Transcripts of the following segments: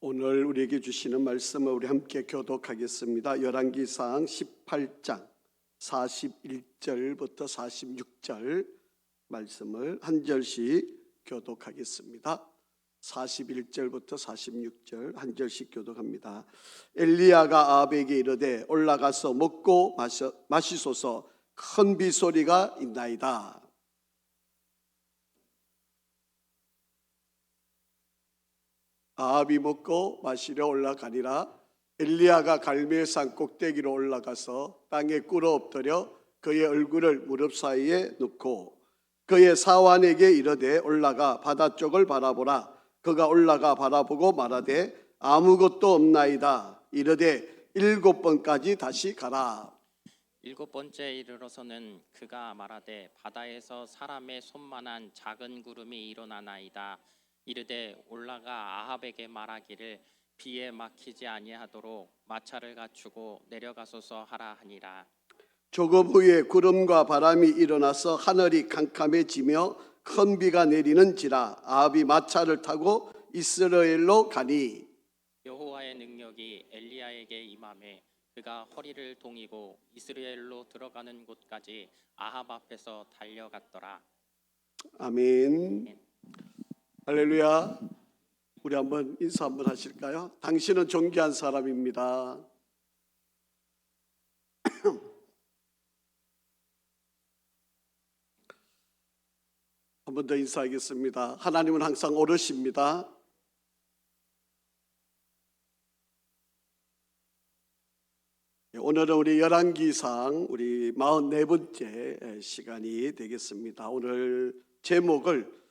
오늘 우리에게 주시는 말씀을 우리 함께 교독하겠습니다. 열왕기상 18장 41절부터 46절 말씀을 한 절씩 교독하겠습니다. 41절부터 46절 한 절씩 교독합니다. 엘리야가 아합에게 이르되 올라가서 먹고 마시소서, 큰 비소리가 있나이다. 아합이 먹고 마시려 올라가니라. 엘리야가 갈멜산 꼭대기로 올라가서 땅에 꿇어 엎드려 그의 얼굴을 무릎 사이에 놓고 그의 사환에게 이르되 올라가 바다 쪽을 바라보라. 그가 올라가 바라보고 말하되 아무것도 없나이다. 이르되 7번까지 다시 가라. 7번째 이르러서는 그가 말하되 바다에서 사람의 손만한 작은 구름이 일어나나이다. 이르되 올라가 아합에게 말하기를 비에 막히지 아니하도록 마차를 갖추고 내려가소서 하라 하니라. 조금 후에 구름과 바람이 일어나서 하늘이 캄캄해지며 큰 비가 내리는지라. 아합이 마차를 타고 이스라엘로 가니 여호와의 능력이 엘리야에게 임하매 그가 허리를 동이고 이스라엘로 들어가는 곳까지 아합 앞에서 달려갔더라. 아멘. 할렐루야. 우리 한번 인사 한번 하실까요? 당신은 존귀한 사람입니다. 한 번 더 인사하겠습니다. 하나님은 항상 오르십니다. 오늘은 우리 열왕기상 우리 44번째 시간이 되겠습니다. 오늘 제목을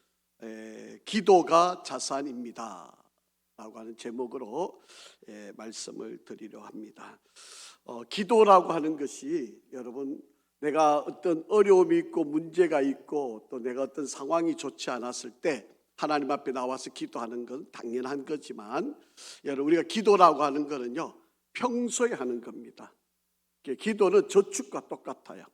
기도가 자산입니다 라고 하는 제목으로 말씀을 드리려 합니다. 기도라고 하는 것이 여러분, 내가 어떤 어려움이 있고 문제가 있고 또 내가 어떤 상황이 좋지 않았을 때 하나님 앞에 나와서 기도하는 건 당연한 거지만, 여러분, 우리가 기도라고 하는 거는요 평소에 하는 겁니다. 기도는 저축과 똑같아요.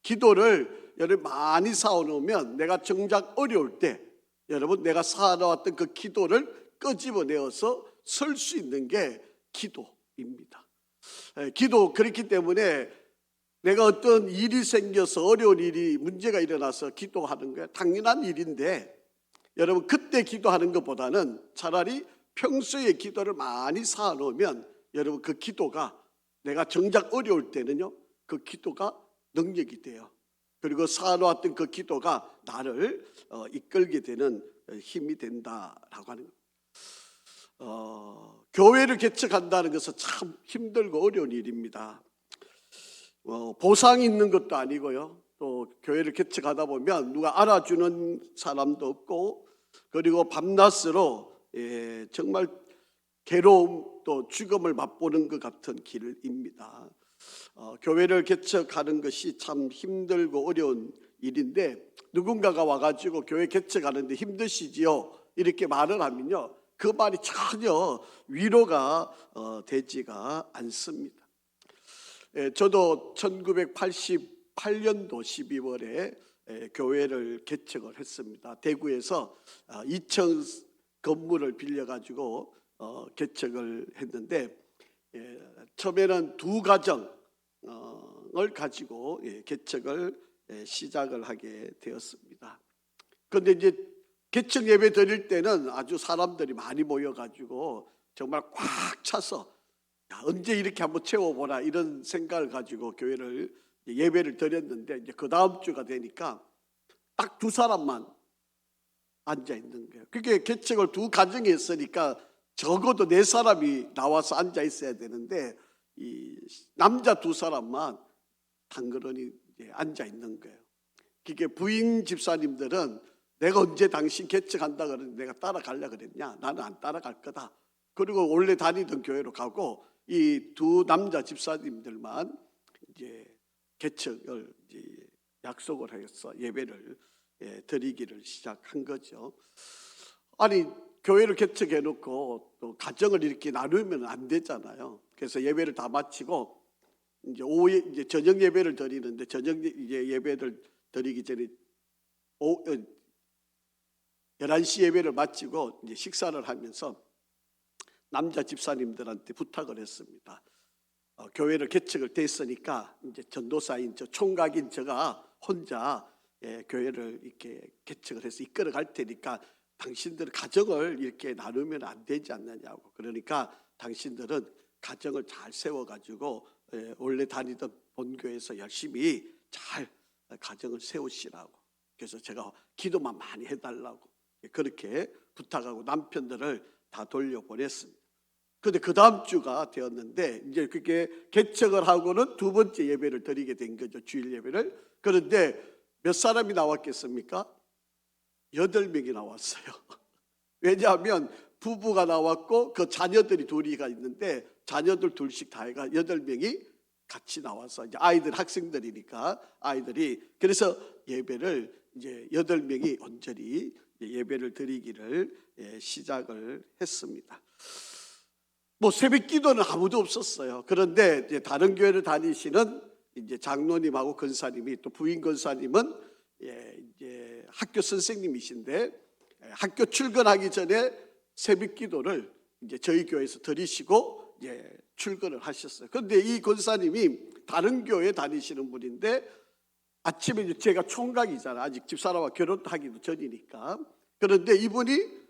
기도를 여러분 많이 쌓아놓으면 내가 정작 어려울 때 여러분 내가 쌓아놓았던 그 기도를 끄집어내어서 설 수 있는 게 기도입니다. 기도, 그렇기 때문에 내가 어떤 일이 생겨서 어려운 일이 문제가 일어나서 기도하는 게 당연한 일인데, 여러분 그때 기도하는 것보다는 차라리 평소에 기도를 많이 쌓아놓으면 여러분 그 기도가 내가 정작 어려울 때는요 그 기도가 능력이 돼요. 그리고 쌓아놓았던 그 기도가 나를 이끌게 되는 힘이 된다라고 하는 거예요. 교회를 개척한다는 것은 참 힘들고 어려운 일입니다. 보상이 있는 것도 아니고요. 또 교회를 개척하다 보면 누가 알아주는 사람도 없고, 그리고 밤낮으로 정말 괴로움 또 죽음을 맛보는 것 같은 길입니다. 교회를 개척하는 것이 참 힘들고 어려운 일인데, 누군가가 와가지고 교회 개척하는데 힘드시지요 이렇게 말을 하면요 그 말이 전혀 위로가 되지가 않습니다. 저도 1988년도 12월에 교회를 개척을 했습니다. 대구에서 2층 건물을 빌려가지고 개척을 했는데, 처음에는 2가정을 가지고 개척을 시작을 하게 되었습니다. 그런데 이제 개척 예배 드릴 때는 아주 사람들이 많이 모여가지고 정말 꽉 차서 언제 이렇게 한번 채워보라 이런 생각을 가지고 교회를 예배를 드렸는데, 이제 그 다음 주가 되니까 딱 2사람만 앉아 있는 거예요. 그게 개척을 2가정이 했으니까 적어도 4사람이 나와서 앉아 있어야 되는데 이 남자 2사람만 덩그러니 앉아 있는 거예요. 그게 부인 집사님들은 내가 언제 당신 개척한다 그러는데 내가 따라가려고 그랬냐, 나는 안 따라갈 거다. 그리고 원래 다니던 교회로 가고 이 2 남자 집사님들만 이제 개척을 이제 약속을 해서 예배를 드리기를 시작한 거죠. 아니, 교회를 개척해 놓고 또 가정을 이렇게 나누면 안 되잖아요. 그래서 예배를 다 마치고 이제 오후에 이제 저녁 예배를 드리는데, 저녁 예배를 드리기 전에 11시 예배를 마치고 이제 식사를 하면서 남자 집사님들한테 부탁을 했습니다. 교회를 개척을 됐으니까 이제 전도사인 총각인 제가 혼자 교회를 이렇게 개척을 해서 이끌어 갈 테니까 당신들 가정을 이렇게 나누면 안 되지 않느냐고. 그러니까 당신들은 가정을 잘 세워가지고 원래 다니던 본교에서 열심히 잘 가정을 세우시라고. 그래서 제가 기도만 많이 해달라고 그렇게 부탁하고 남편들을 다 돌려보냈습니다. 그런데 그 다음 주가 되었는데 이제 그게 개척을 하고는 두 번째 예배를 드리게 된 거죠. 주일 예배를. 그런데 몇 사람이 나왔겠습니까? 8명이 나왔어요. 왜냐하면 부부가 나왔고 그 자녀들이 둘이가 있는데 자녀들 둘씩 다 해가 8명이 같이 나와서 이제 아이들 학생들이니까 아이들이 그래서 예배를 이제 8명이 온전히 예배를 드리기를 시작을 했습니다. 뭐 새벽 기도는 아무도 없었어요. 그런데 이제 다른 교회를 다니시는 이제 장로님하고 권사님이 또 부인 권사님은 이제 학교 선생님이신데 학교 출근하기 전에 새벽 기도를 이제 저희 교회에서 드리시고 이제 출근을 하셨어요. 그런데 이 권사님이 다른 교회 다니시는 분인데 아침에 제가 총각이잖아. 아직 집사람과 결혼하기도 전이니까. 그런데 이분이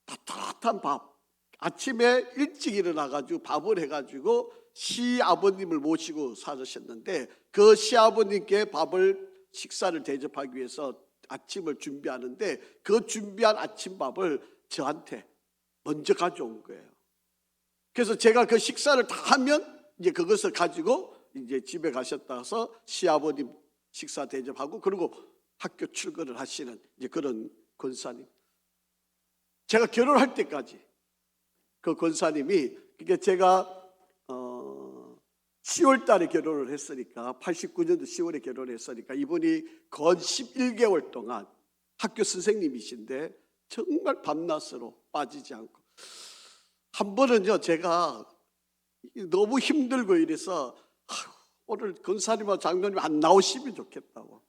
따뜻한 밥 아침에 일찍 일어나가지고 밥을 해가지고 시아버님을 모시고 살으셨는데 그 시아버님께 식사를 대접하기 위해서 아침을 준비하는데 그 준비한 아침밥을 저한테 먼저 가져온 거예요. 그래서 제가 그 식사를 다 하면 이제 그것을 가지고 이제 집에 가셨다서 시아버님 식사 대접하고 그리고 학교 출근을 하시는 이제 그런 권사님. 제가 결혼할 때까지 그 권사님이 그게 제가 10월 달에 결혼을 했으니까 89년도 10월에 결혼했으니까 이분이 건 11개월 동안 학교 선생님이신데 정말 밤낮으로 빠지지 않고 한 번은요 제가 너무 힘들고 이래서 오늘 권사님하고 장로님 안 나오시면 좋겠다고.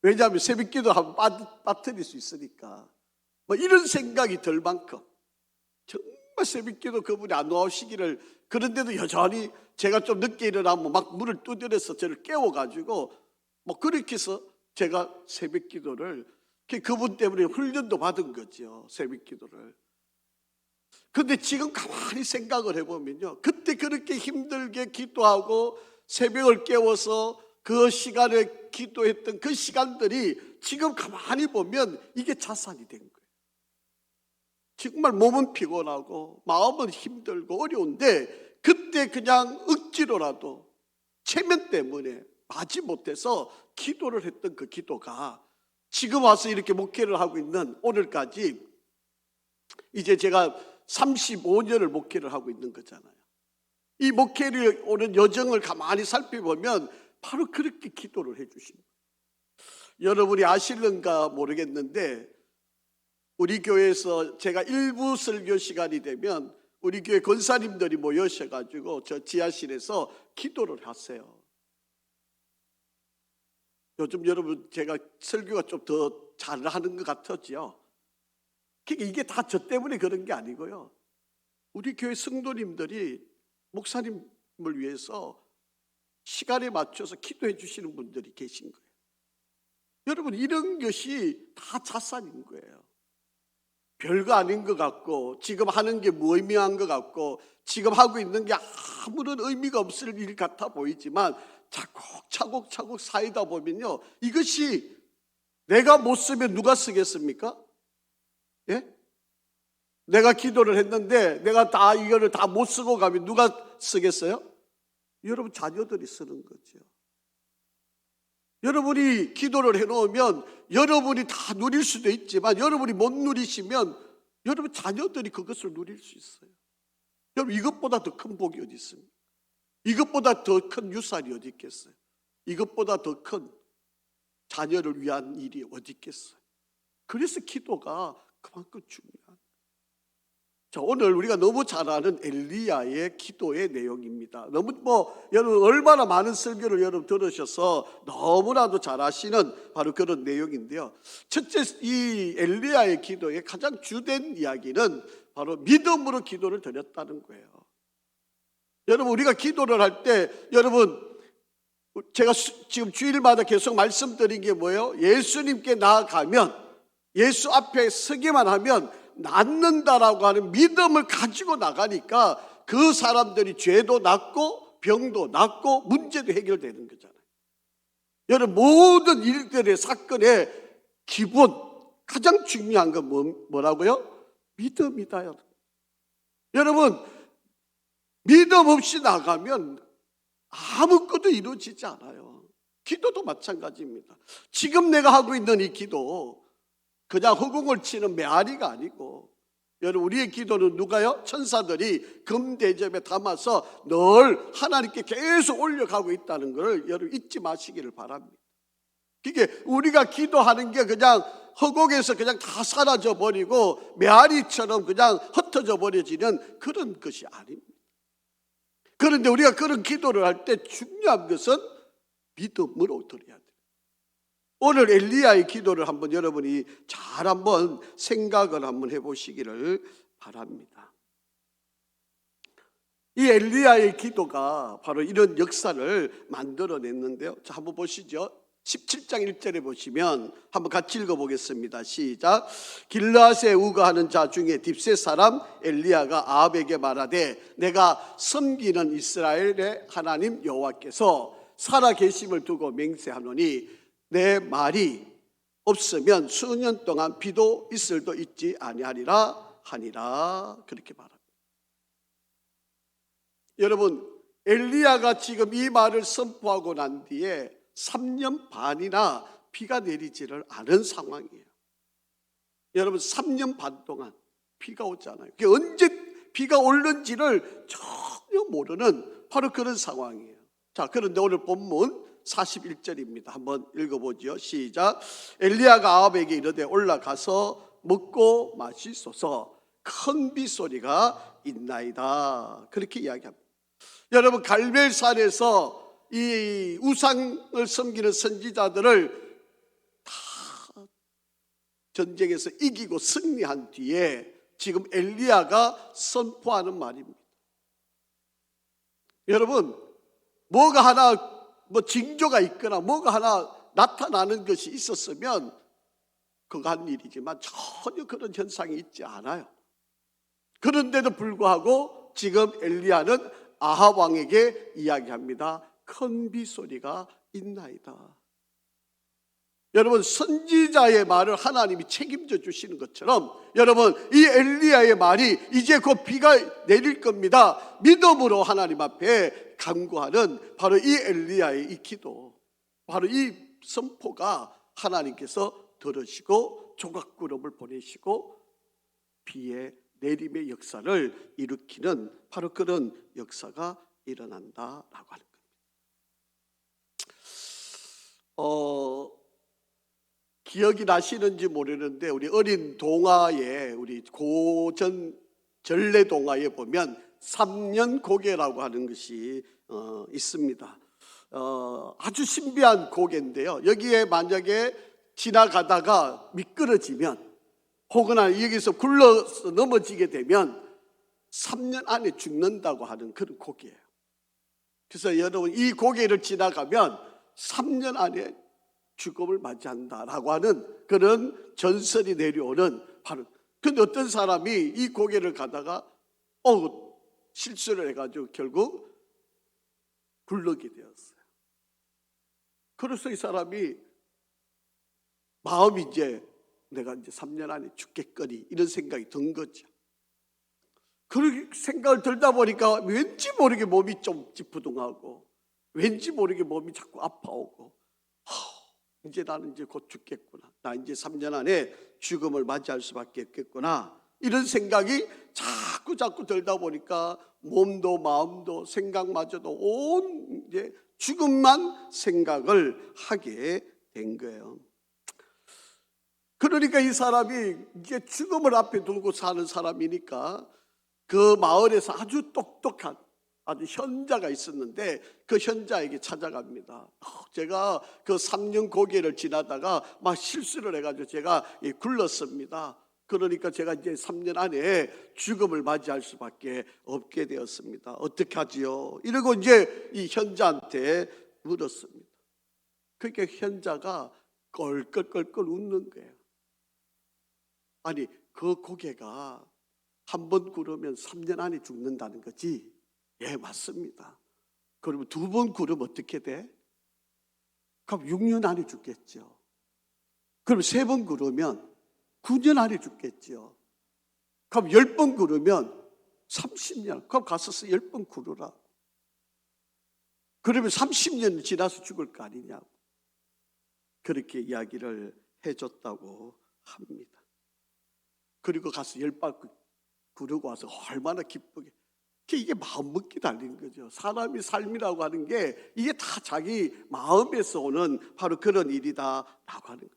왜냐하면 새벽기도 한번 빠뜨릴 수 있으니까 뭐 이런 생각이 들 만큼 정말 새벽기도 그분이 안 나오시기를. 그런데도 여전히 제가 좀 늦게 일어나면 막 문을 두드려서 저를 깨워가지고 뭐 그렇게 해서 제가 새벽기도를 그분 때문에 훈련도 받은 거죠. 새벽기도를. 그런데 지금 가만히 생각을 해보면요 그때 그렇게 힘들게 기도하고 새벽을 깨워서 그 시간에 기도했던 그 시간들이 지금 가만히 보면 이게 자산이 된 거예요. 정말 몸은 피곤하고 마음은 힘들고 어려운데 그때 그냥 억지로라도 체면 때문에 하지 못해서 기도를 했던 그 기도가 지금 와서 이렇게 목회를 하고 있는 오늘까지 이제 제가 35년을 목회를 하고 있는 거잖아요. 이 목회를 오는 여정을 가만히 살펴보면 바로 그렇게 기도를 해주신 거예요. 여러분이 아실는가 모르겠는데 우리 교회에서 제가 일부 설교 시간이 되면 우리 교회 권사님들이 모여셔가지고 저 지하실에서 기도를 하세요. 요즘 여러분 제가 설교가 좀 더 잘하는 것 같았지요. 그러니까 이게 다 저 때문에 그런 게 아니고요. 우리 교회 성도님들이 목사님을 위해서 시간에 맞춰서 기도해 주시는 분들이 계신 거예요. 여러분 이런 것이 다 자산인 거예요. 별거 아닌 것 같고 지금 하는 게 무의미한 것 같고 지금 하고 있는 게 아무런 의미가 없을 일 같아 보이지만 차곡차곡 쌓이다 보면요 이것이 내가 못 쓰면 누가 쓰겠습니까? 예? 내가 기도를 했는데 내가 다 이거를 다 못 쓰고 가면 누가 쓰겠어요? 여러분 자녀들이 쓰는 거죠. 여러분이 기도를 해놓으면 여러분이 다 누릴 수도 있지만 여러분이 못 누리시면 여러분 자녀들이 그것을 누릴 수 있어요. 여러분 이것보다 더 큰 복이 어디 있습니까? 이것보다 더 큰 유산이 어디 있겠어요? 이것보다 더 큰 자녀를 위한 일이 어디 있겠어요? 그래서 기도가 그만큼 중요한 거예요. 자, 오늘 우리가 너무 잘 아는 엘리야의 기도의 내용입니다. 너무 여러분 얼마나 많은 설교를 여러분 들으셔서 너무나도 잘 아시는 바로 그런 내용인데요. 첫째, 이 엘리야의 기도의 가장 주된 이야기는 바로 믿음으로 기도를 드렸다는 거예요. 여러분, 우리가 기도를 할 때, 여러분, 제가 지금 주일마다 계속 말씀드린 게 뭐예요? 예수님께 나아가면, 예수 앞에 서기만 하면 낫는다라고 하는 믿음을 가지고 나가니까 그 사람들이 죄도 낫고 병도 낫고 문제도 해결되는 거잖아요. 여러분, 모든 일들의 사건의 기본, 가장 중요한 건 뭐라고요? 믿음이다. 여러분, 믿음 없이 나가면 아무것도 이루어지지 않아요. 기도도 마찬가지입니다. 지금 내가 하고 있는 이 기도 그냥 허공을 치는 메아리가 아니고, 여러분, 우리의 기도는 누가요? 천사들이 금대접에 담아서 늘 하나님께 계속 올려가고 있다는 걸 여러분 잊지 마시기를 바랍니다. 그게 우리가 기도하는 게 그냥 허공에서 그냥 다 사라져 버리고 메아리처럼 그냥 흩어져 버려지는 그런 것이 아닙니다. 그런데 우리가 그런 기도를 할 때 중요한 것은 믿음으로 드려야 돼요. 오늘 엘리야의 기도를 한번 여러분이 잘 한번 생각을 한번 해보시기를 바랍니다. 이 엘리야의 기도가 바로 이런 역사를 만들어냈는데요. 자, 한번 보시죠. 17장 1절에 보시면 한번 같이 읽어보겠습니다. 시작. 길르앗에 우거하는 자 중에 딥셋 사람 엘리야가 아합에게 말하되 내가 섬기는 이스라엘의 하나님 여호와께서 살아계심을 두고 맹세하노니 내 말이 없으면 수년 동안 비도 있을도 있지 아니하리라 하니라. 그렇게 말합니다. 여러분, 엘리야가 지금 이 말을 선포하고 난 뒤에 3년 반이나 비가 내리지를 않은 상황이에요. 여러분, 3년 반 동안 비가 오지 않아요. 그게 언제 비가 올는지를 전혀 모르는 바로 그런 상황이에요. 자, 그런데 오늘 본문 41절입니다. 한번 읽어보죠. 시작. 엘리야가 아합에게 이르되 올라가서 먹고 마시소서 큰 비소리가 있나이다. 그렇게 이야기합니다. 여러분, 갈멜산에서 이 우상을 섬기는 선지자들을 다 전쟁에서 이기고 승리한 뒤에 지금 엘리야가 선포하는 말입니다. 여러분, 뭐가 하나 징조가 있거나 뭐가 하나 나타나는 것이 있었으면 그거 한 일이지만 전혀 그런 현상이 있지 않아요. 그런데도 불구하고 지금 엘리야는 아합 왕에게 이야기합니다. 큰 비소리가 있나이다. 여러분, 선지자의 말을 하나님이 책임져 주시는 것처럼 여러분, 이 엘리야의 말이 이제 곧 비가 내릴 겁니다. 믿음으로 하나님 앞에 간구하는 바로 이 엘리야의 이 기도, 바로 이 선포가 하나님께서 들으시고 조각구름을 보내시고 비의 내림의 역사를 일으키는 바로 그런 역사가 일어난다라고 하는 겁니다. 기억이 나시는지 모르는데 우리 어린 동화에, 우리 고전 전래 동화에 보면 3년 고개라고 하는 것이 있습니다. 아주 신비한 고개인데요. 여기에 만약에 지나가다가 미끄러지면 혹은 여기서 굴러서 넘어지게 되면 3년 안에 죽는다고 하는 그런 고개예요. 그래서 여러분, 이 고개를 지나가면 3년 안에 죽음을 맞이한다라고 하는 그런 전설이 내려오는 바로. 근데 어떤 사람이 이 고개를 가다가 실수를 해가지고 결국 굴러게 되었어요. 그래서 이 사람이 마음이 내가 이제 3년 안에 죽겠거니 이런 생각이 든 거죠. 그렇게 생각을 들다 보니까 왠지 모르게 몸이 좀 찌푸둥하고 왠지 모르게 몸이 자꾸 아파오고 이제 나는 이제 곧 죽겠구나. 나 이제 3년 안에 죽음을 맞이할 수밖에 없겠구나. 이런 생각이 자꾸 들다 보니까 몸도 마음도 생각마저도 온 이제 죽음만 생각을 하게 된 거예요. 그러니까 이 사람이 이제 죽음을 앞에 두고 사는 사람이니까 그 마을에서 아주 똑똑한 아주 현자가 있었는데 그 현자에게 찾아갑니다. 제가 그 3년 고개를 지나다가 막 실수를 해가지고 제가 굴렀습니다. 그러니까 제가 이제 3년 안에 죽음을 맞이할 수밖에 없게 되었습니다. 어떻게 하지요? 이러고 이제 이 현자한테 물었습니다. 그러니까 현자가 껄껄껄껄 웃는 거예요. 아니, 그 고개가 한 번 굴으면 3년 안에 죽는다는 거지? 예, 맞습니다. 그러면 2번 굴으면 어떻게 돼? 그럼 6년 안에 죽겠죠. 그럼 3번 굴으면 9년 안에 죽겠죠. 그럼 10번 굴으면 30년. 그럼 가서 10번 굴으라. 그러면 30년 지나서 죽을 거 아니냐고. 그렇게 이야기를 해줬다고 합니다. 그리고 가서 10바퀴 구르고 와서 얼마나 기쁘게. 이게 마음먹기 달린 거죠. 사람이 삶이라고 하는 게 이게 다 자기 마음에서 오는 바로 그런 일이다라고 하는 거예요.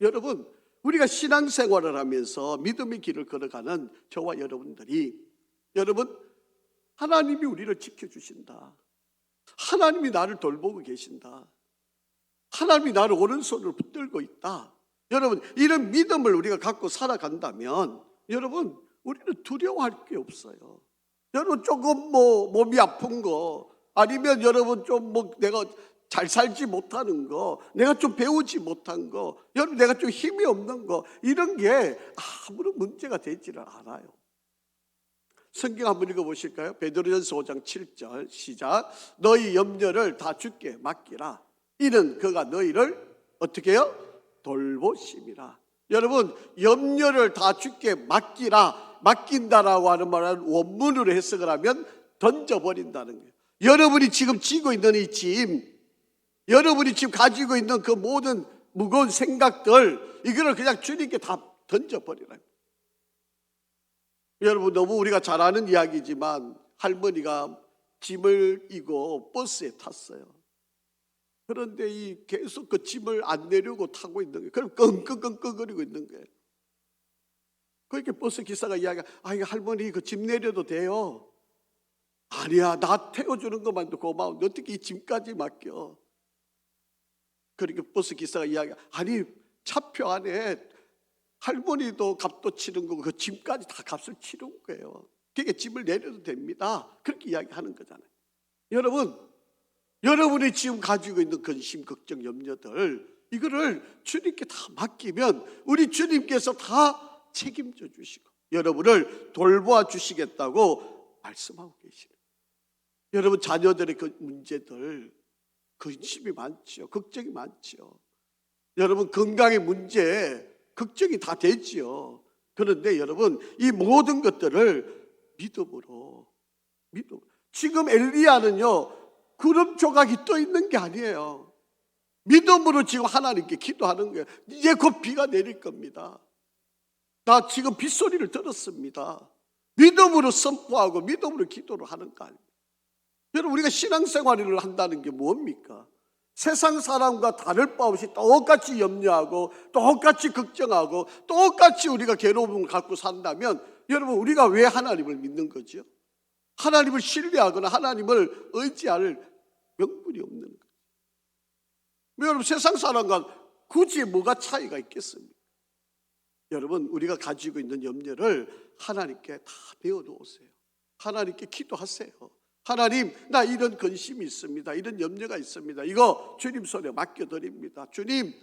여러분, 우리가 신앙생활을 하면서 믿음의 길을 걸어가는 저와 여러분들이, 여러분, 하나님이 우리를 지켜주신다. 하나님이 나를 돌보고 계신다. 하나님이 나를 오른손으로 붙들고 있다. 여러분, 이런 믿음을 우리가 갖고 살아간다면 여러분, 우리는 두려워할 게 없어요. 여러분, 조금 몸이 아픈 거, 아니면 여러분 좀 내가 잘 살지 못하는 거, 내가 좀 배우지 못한 거, 여러분 내가 좀 힘이 없는 거, 이런 게 아무런 문제가 되지를 않아요. 성경 한번 읽어보실까요? 베드로전서 5장 7절 시작. 너희 염려를 다 주께 맡기라. 이는 그가 너희를 어떻게 해요? 돌보심이라. 여러분, 염려를 다 주께 맡기라. 맡긴다라고 하는 말은 원문으로 해석을 하면 던져버린다는 거예요. 여러분이 지금 지고 있는 이 짐, 여러분이 지금 가지고 있는 그 모든 무거운 생각들, 이거를 그냥 주님께 다 던져버리라. 여러분, 너무 우리가 잘 아는 이야기지만 할머니가 짐을 이고 버스에 탔어요. 그런데 계속 그 짐을 안 내려고 타고 있는 거예요. 그럼 끙끙끙끙거리고 있는 거예요. 그러니까 버스 기사가 이야기해, 이거 할머니 그 짐 내려도 돼요? 아니야, 나 태워주는 것만도 고마운데 어떻게 이 짐까지 맡겨? 그러니까 버스 기사가 이야기해, 아니 차표 안에 할머니도 값도 치른 거고 그 짐까지 다 값을 치른 거예요. 그러니까 짐을 내려도 됩니다. 그렇게 이야기하는 거잖아요. 여러분, 여러분이 지금 가지고 있는 근심, 걱정, 염려들, 이거를 주님께 다 맡기면 우리 주님께서 다 책임져 주시고 여러분을 돌보아 주시겠다고 말씀하고 계시는 거예요. 여러분, 자녀들의 그 문제들, 근심이 많지요. 걱정이 많지요. 여러분, 건강의 문제, 걱정이 다 되지요. 그런데 여러분, 이 모든 것들을 믿음으로. 지금 엘리야는요, 구름 조각이 떠 있는 게 아니에요. 믿음으로 지금 하나님께 기도하는 거예요. 이제 곧 비가 내릴 겁니다. 나 지금 빗소리를 들었습니다. 믿음으로 선포하고 믿음으로 기도를 하는 거 아닙니까? 여러분, 우리가 신앙생활을 한다는 게 뭡니까? 세상 사람과 다를 바 없이 똑같이 염려하고 똑같이 걱정하고 똑같이 우리가 괴로움을 갖고 산다면 여러분, 우리가 왜 하나님을 믿는 거죠? 하나님을 신뢰하거나 하나님을 의지할 명분이 없는 거죠. 여러분, 세상 사람과 굳이 뭐가 차이가 있겠습니까? 여러분, 우리가 가지고 있는 염려를 하나님께 다 내어놓으세요. 하나님께 기도하세요. 하나님, 나 이런 근심이 있습니다. 이런 염려가 있습니다. 이거 주님 손에 맡겨드립니다. 주님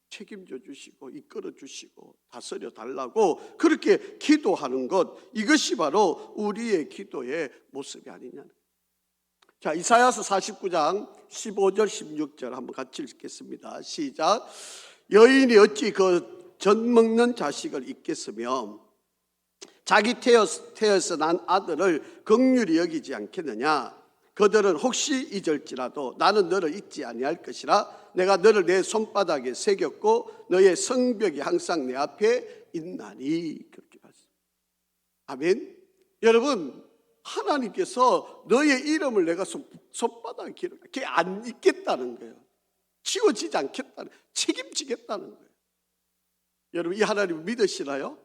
책임져 주시고 이끌어 주시고 다스려 달라고 그렇게 기도하는 것, 이것이 바로 우리의 기도의 모습이 아니냐는. 자, 이사야서 49장 15절 16절 한번 같이 읽겠습니다. 시작. 여인이 어찌 그 젖 먹는 자식을 잊겠으며 자기 태어서 난 아들을 긍휼히 여기지 않겠느냐. 그들은 혹시 잊을지라도 나는 너를 잊지 아니할 것이라. 내가 너를 내 손바닥에 새겼고 너의 성벽이 항상 내 앞에 있나니. 그렇게 말씀. 아멘. 여러분, 하나님께서 너의 이름을 내가 손바닥에 기록해. 그게 안 잊겠다는 거예요. 지워지지 않겠다는, 책임지겠다는 거예요. 여러분, 이 하나님을 믿으시나요?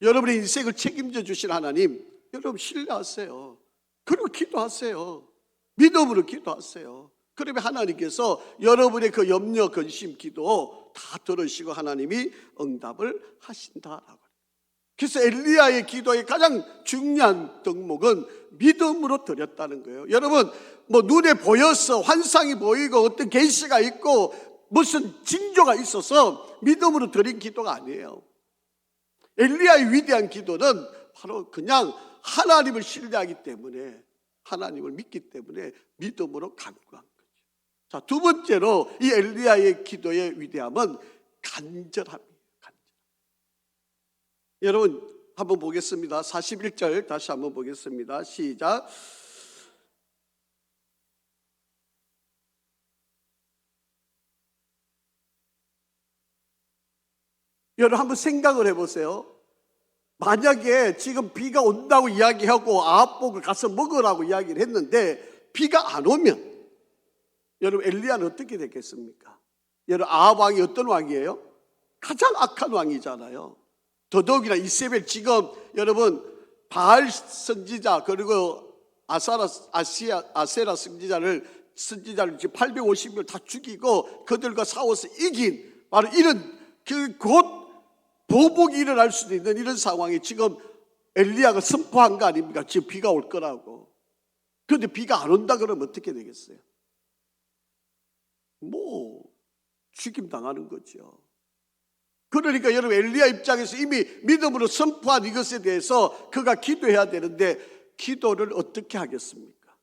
여러분의 인생을 책임져 주신 하나님, 여러분 신뢰하세요. 그리고 기도하세요. 믿음으로 기도하세요. 그러면 하나님께서 여러분의 그 염려, 근심, 기도 다 들으시고 하나님이 응답을 하신다라고. 그래서 엘리야의 기도의 가장 중요한 덕목은 믿음으로 드렸다는 거예요. 여러분, 뭐 눈에 보여서 환상이 보이고 어떤 계시가 있고 무슨 징조가 있어서 믿음으로 드린 기도가 아니에요. 엘리야의 위대한 기도는 바로 그냥 하나님을 신뢰하기 때문에, 하나님을 믿기 때문에 믿음으로 간구한 거죠. 자, 두 번째로 이 엘리야의 기도의 위대함은 간절함이에요. 여러분 한번 보겠습니다. 41절 다시 한번 보겠습니다. 시작. 여러분 한번 생각을 해보세요. 만약에 지금 비가 온다고 이야기하고 아합복을 가서 먹으라고 이야기를 했는데 비가 안 오면 여러분 엘리야는 어떻게 됐겠습니까? 여러분 아합 왕이 어떤 왕이에요? 가장 악한 왕이잖아요. 더더욱이나 이세벨 지금 여러분 바알 선지자 그리고 아세라 선지자를 지금 850명 다 죽이고 그들과 싸워서 이긴 바로 이런 곧 보복이 일어날 수도 있는 이런 상황에 지금 엘리야가 선포한 거 아닙니까? 지금 비가 올 거라고. 그런데 비가 안 온다 그러면 어떻게 되겠어요? 뭐 죽임 당하는 거죠. 그러니까 여러분 엘리야 입장에서 이미 믿음으로 선포한 이것에 대해서 그가 기도해야 되는데 기도를 어떻게 하겠습니까?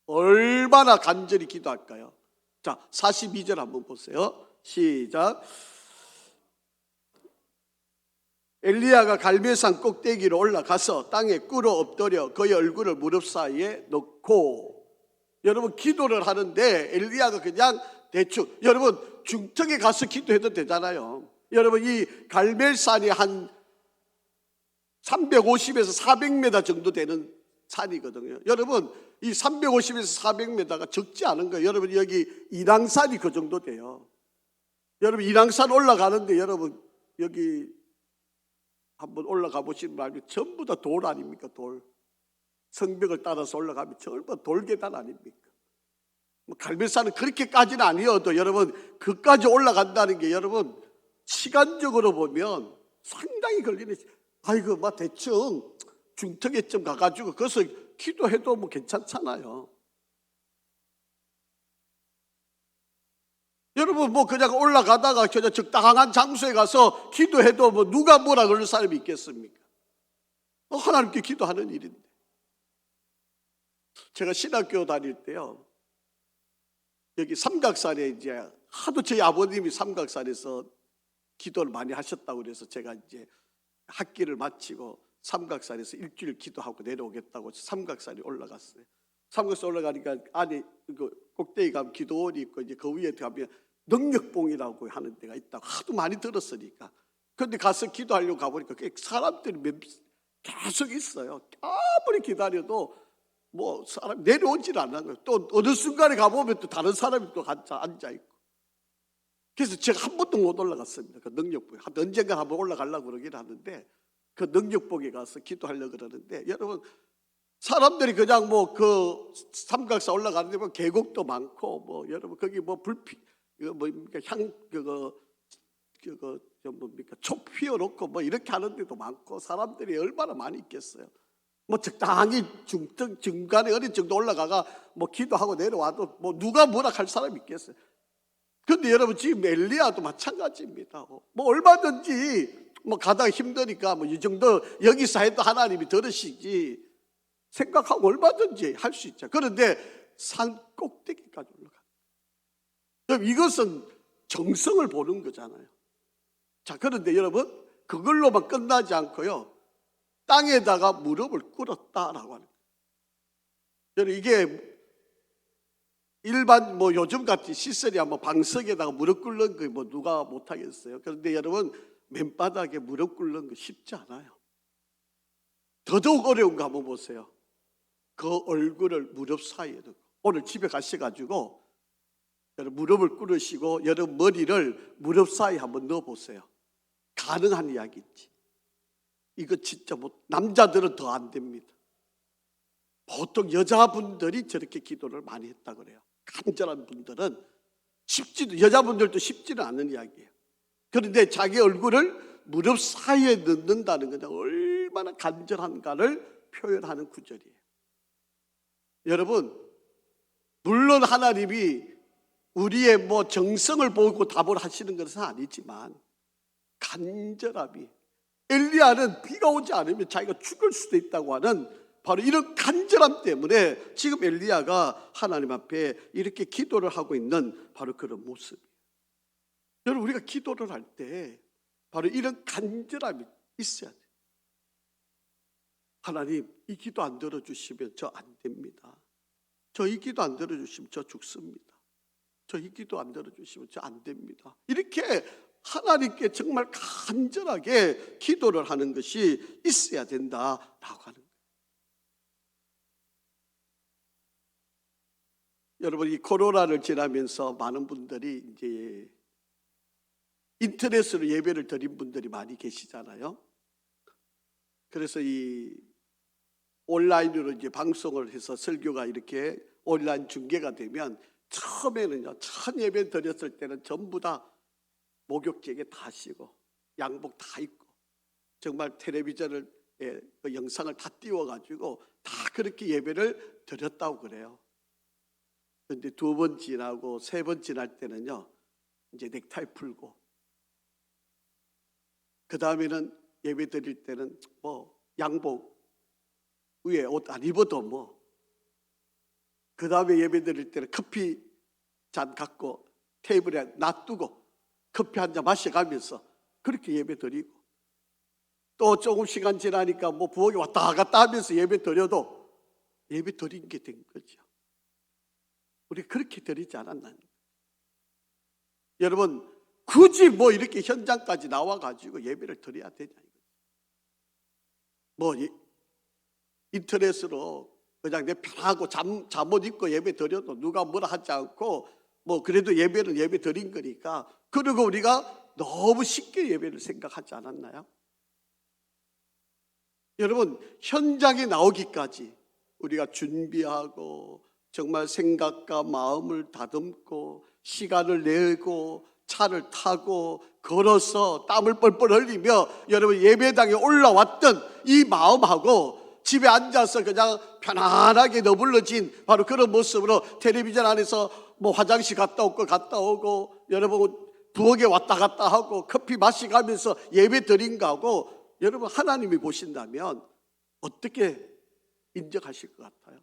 얼마나 간절히 기도할까요? 자, 42절 한번 보세요. 시작. 엘리야가 갈멜산 꼭대기로 올라가서 땅에 꿇어 엎드려 그의 얼굴을 무릎 사이에 넣고. 여러분 기도를 하는데 엘리야가 그냥 대충, 여러분 중턱에 가서 기도해도 되잖아요. 여러분 이 갈멜산이 한 350에서 400m 정도 되는 산이거든요. 여러분 이 350에서 400m가 적지 않은 거예요. 여러분 여기 인왕산이 그 정도 돼요. 여러분 인왕산 올라가는데 여러분 여기 한번 올라가 보시면 알죠. 전부 다 돌 아닙니까? 돌. 성벽을 따라서 올라가면 전부 다 돌계단 아닙니까? 갈멜산은 그렇게까지는 아니어도 여러분 그까지 올라간다는 게 여러분 시간적으로 보면 상당히 걸리는. 아이고 막 대충 중턱에쯤 가가지고 거기서 기도해도 뭐 괜찮잖아요. 여러분 뭐 그냥 올라가다가 그냥 적당한 장소에 가서 기도해도 뭐 누가 뭐라 그럴 사람이 있겠습니까? 하나님께 기도하는 일인데. 제가 신학교 다닐 때요, 여기 삼각산에 이제 하도 저희 아버님이 삼각산에서 기도를 많이 하셨다고 그래서 제가 이제 학기를 마치고 삼각산에서 일주일 기도하고 내려오겠다고 삼각산에 올라갔어요. 삼각산 올라가니까 안에 그 꼭대기 가면 기도원이 있고 이제 그 위에 가면 능력봉이라고 하는 데가 있다고 하도 많이 들었으니까. 그런데 가서 기도하려고 가보니까 사람들이 계속 있어요. 아무리 기다려도 뭐 사람 내려오질 않는 거예요. 또 어느 순간에 가보면 또 다른 사람이 또 앉아 있고. 그래서 제가 한 번도 못 올라갔습니다. 그 능력봉에. 언젠가 한번 올라가려고 그러긴 하는데 그 능력봉에 가서 기도하려고 그러는데 여러분 사람들이 그냥 뭐 그 삼각산 올라가는데 뭐 계곡도 많고 뭐 여러분 거기 뭐 불빛 이거 뭡니까 뭡니까 촉 피워놓고 뭐 이렇게 하는 데도 많고 사람들이 얼마나 많이 있겠어요. 뭐 적당히 중턱 중간에 어느 정도 올라가가 뭐 기도하고 내려와도 뭐 누가 뭐라 할 사람이 있겠어요. 그런데 여러분 지금 엘리야도 마찬가지입니다. 뭐 얼마든지 뭐 가다가 힘드니까 뭐 이 정도 여기서 해도 하나님이 들으시지 생각하고 얼마든지 할 수 있죠. 그런데 산 꼭대기까지 올라가. 그럼 이것은 정성을 보는 거잖아요. 자, 그런데 여러분 그걸로만 끝나지 않고요, 땅에다가 무릎을 꿇었다라고 하는 거예요. 여러분 이게 일반 뭐 요즘 같이 시설이 뭐 방석에다가 무릎 꿇는 거 뭐 누가 못 하겠어요. 그런데 여러분 맨바닥에 무릎 꿇는 거 쉽지 않아요. 더더욱 어려운 거 한번 보세요. 그 얼굴을 무릎 사이에 넣고 오늘 집에 가셔가지고 여러분 무릎을 꿇으시고 여러분 머리를 무릎 사이에 한번 넣어보세요. 가능한 이야기인지. 이거 진짜 남자들은 더 안 됩니다. 보통 여자분들이 저렇게 기도를 많이 했다 그래요. 간절한 분들은 여자분들도 쉽지는 않은 이야기예요. 그런데 자기 얼굴을 무릎 사이에 넣는다는 것은 얼마나 간절한가를 표현하는 구절이에요. 여러분, 물론 하나님이 우리의 정성을 보고 답을 하시는 것은 아니지만 간절함이, 엘리야는 비가 오지 않으면 자기가 죽을 수도 있다고 하는 바로 이런 간절함 때문에 지금 엘리야가 하나님 앞에 이렇게 기도를 하고 있는 바로 그런 모습이에요. 여러분, 우리가 기도를 할 때 바로 이런 간절함이 있어야 돼요. 하나님, 이 기도 안 들어주시면 저 안 됩니다. 저 이 기도 안 들어주시면 저 죽습니다. 저 이 기도 안 들어주시면 저 안 됩니다. 이렇게 하나님께 정말 간절하게 기도를 하는 것이 있어야 된다라고 하는 거예요. 여러분, 이 코로나를 지나면서 많은 분들이 이제 인터넷으로 예배를 드린 분들이 많이 계시잖아요. 그래서 이 온라인으로 이제 방송을 해서 설교가 이렇게 온라인 중계가 되면 처음에는요, 첫 예배 드렸을 때는 전부 다 목욕제게 다 씌고 양복 다 입고 정말 텔레비전을 그 영상을 다 띄워가지고 다 그렇게 예배를 드렸다고 그래요. 그런데 2번 지나고 3번 지날 때는요, 이제 넥타이 풀고, 그 다음에는 예배 드릴 때는 양복 위에 옷 안 입어도 그 다음에 예배 드릴 때는 커피 잔 갖고 테이블에 놔두고 커피 한 잔 마셔가면서 그렇게 예배 드리고, 또 조금 시간 지나니까 부엌에 왔다 갔다 하면서 예배 드려도 예배 드린 게 된 거죠. 우리 그렇게 드리지 않았나요? 여러분, 굳이 이렇게 현장까지 나와가지고 예배를 드려야 되냐? 인터넷으로 그냥 내 편하고 잠옷 입고 예배 드려도 누가 뭐라 하지 않고 그래도 예배는 예배 드린 거니까, 그리고 우리가 너무 쉽게 예배를 생각하지 않았나요? 여러분, 현장에 나오기까지 우리가 준비하고 정말 생각과 마음을 다듬고 시간을 내고 차를 타고 걸어서 땀을 뻘뻘 흘리며 여러분 예배당에 올라왔던 이 마음하고 집에 앉아서 그냥 편안하게 너불러진 바로 그런 모습으로 텔레비전 안에서 화장실 갔다 오고 여러분 부엌에 왔다 갔다 하고 커피 마시가면서 예배 드린 거하고 여러분 하나님이 보신다면 어떻게 인정하실 것 같아요?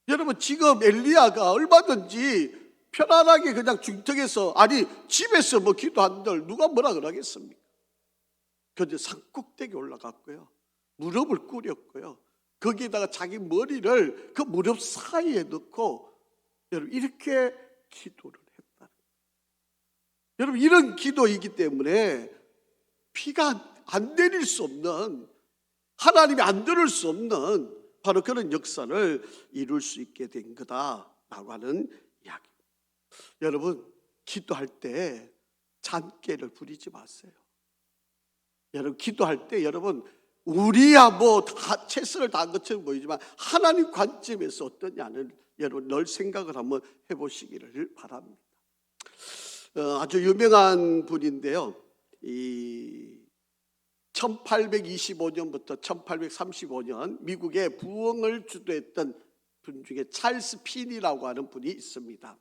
여러분, 지금 엘리야가 얼마든지 편안하게 그냥 중턱에서, 아니 집에서 기도한들 누가 뭐라 그러겠습니까? 그런데 산꼭대기 올라갔고요, 무릎을 꿇였고요, 거기에다가 자기 머리를 그 무릎 사이에 넣고 여러분 이렇게 기도를 했다. 여러분, 이런 기도이기 때문에 비가 안 내릴 수 없는, 하나님이 안 들을 수 없는 바로 그런 역사를 이룰 수 있게 된 거다라고 하는 이야기. 여러분, 기도할 때 잔꾀를 부리지 마세요. 여러분, 기도할 때 여러분 우리야 다 최선을 다한 것처럼 보이지만 하나님 관점에서 어떠냐는 여러분 늘 생각을 한번 해보시기를 바랍니다. 아주 유명한 분인데요, 이 1825년부터 1835년 미국의 부흥을 주도했던 분 중에 찰스 핀이라고 하는 분이 있습니다.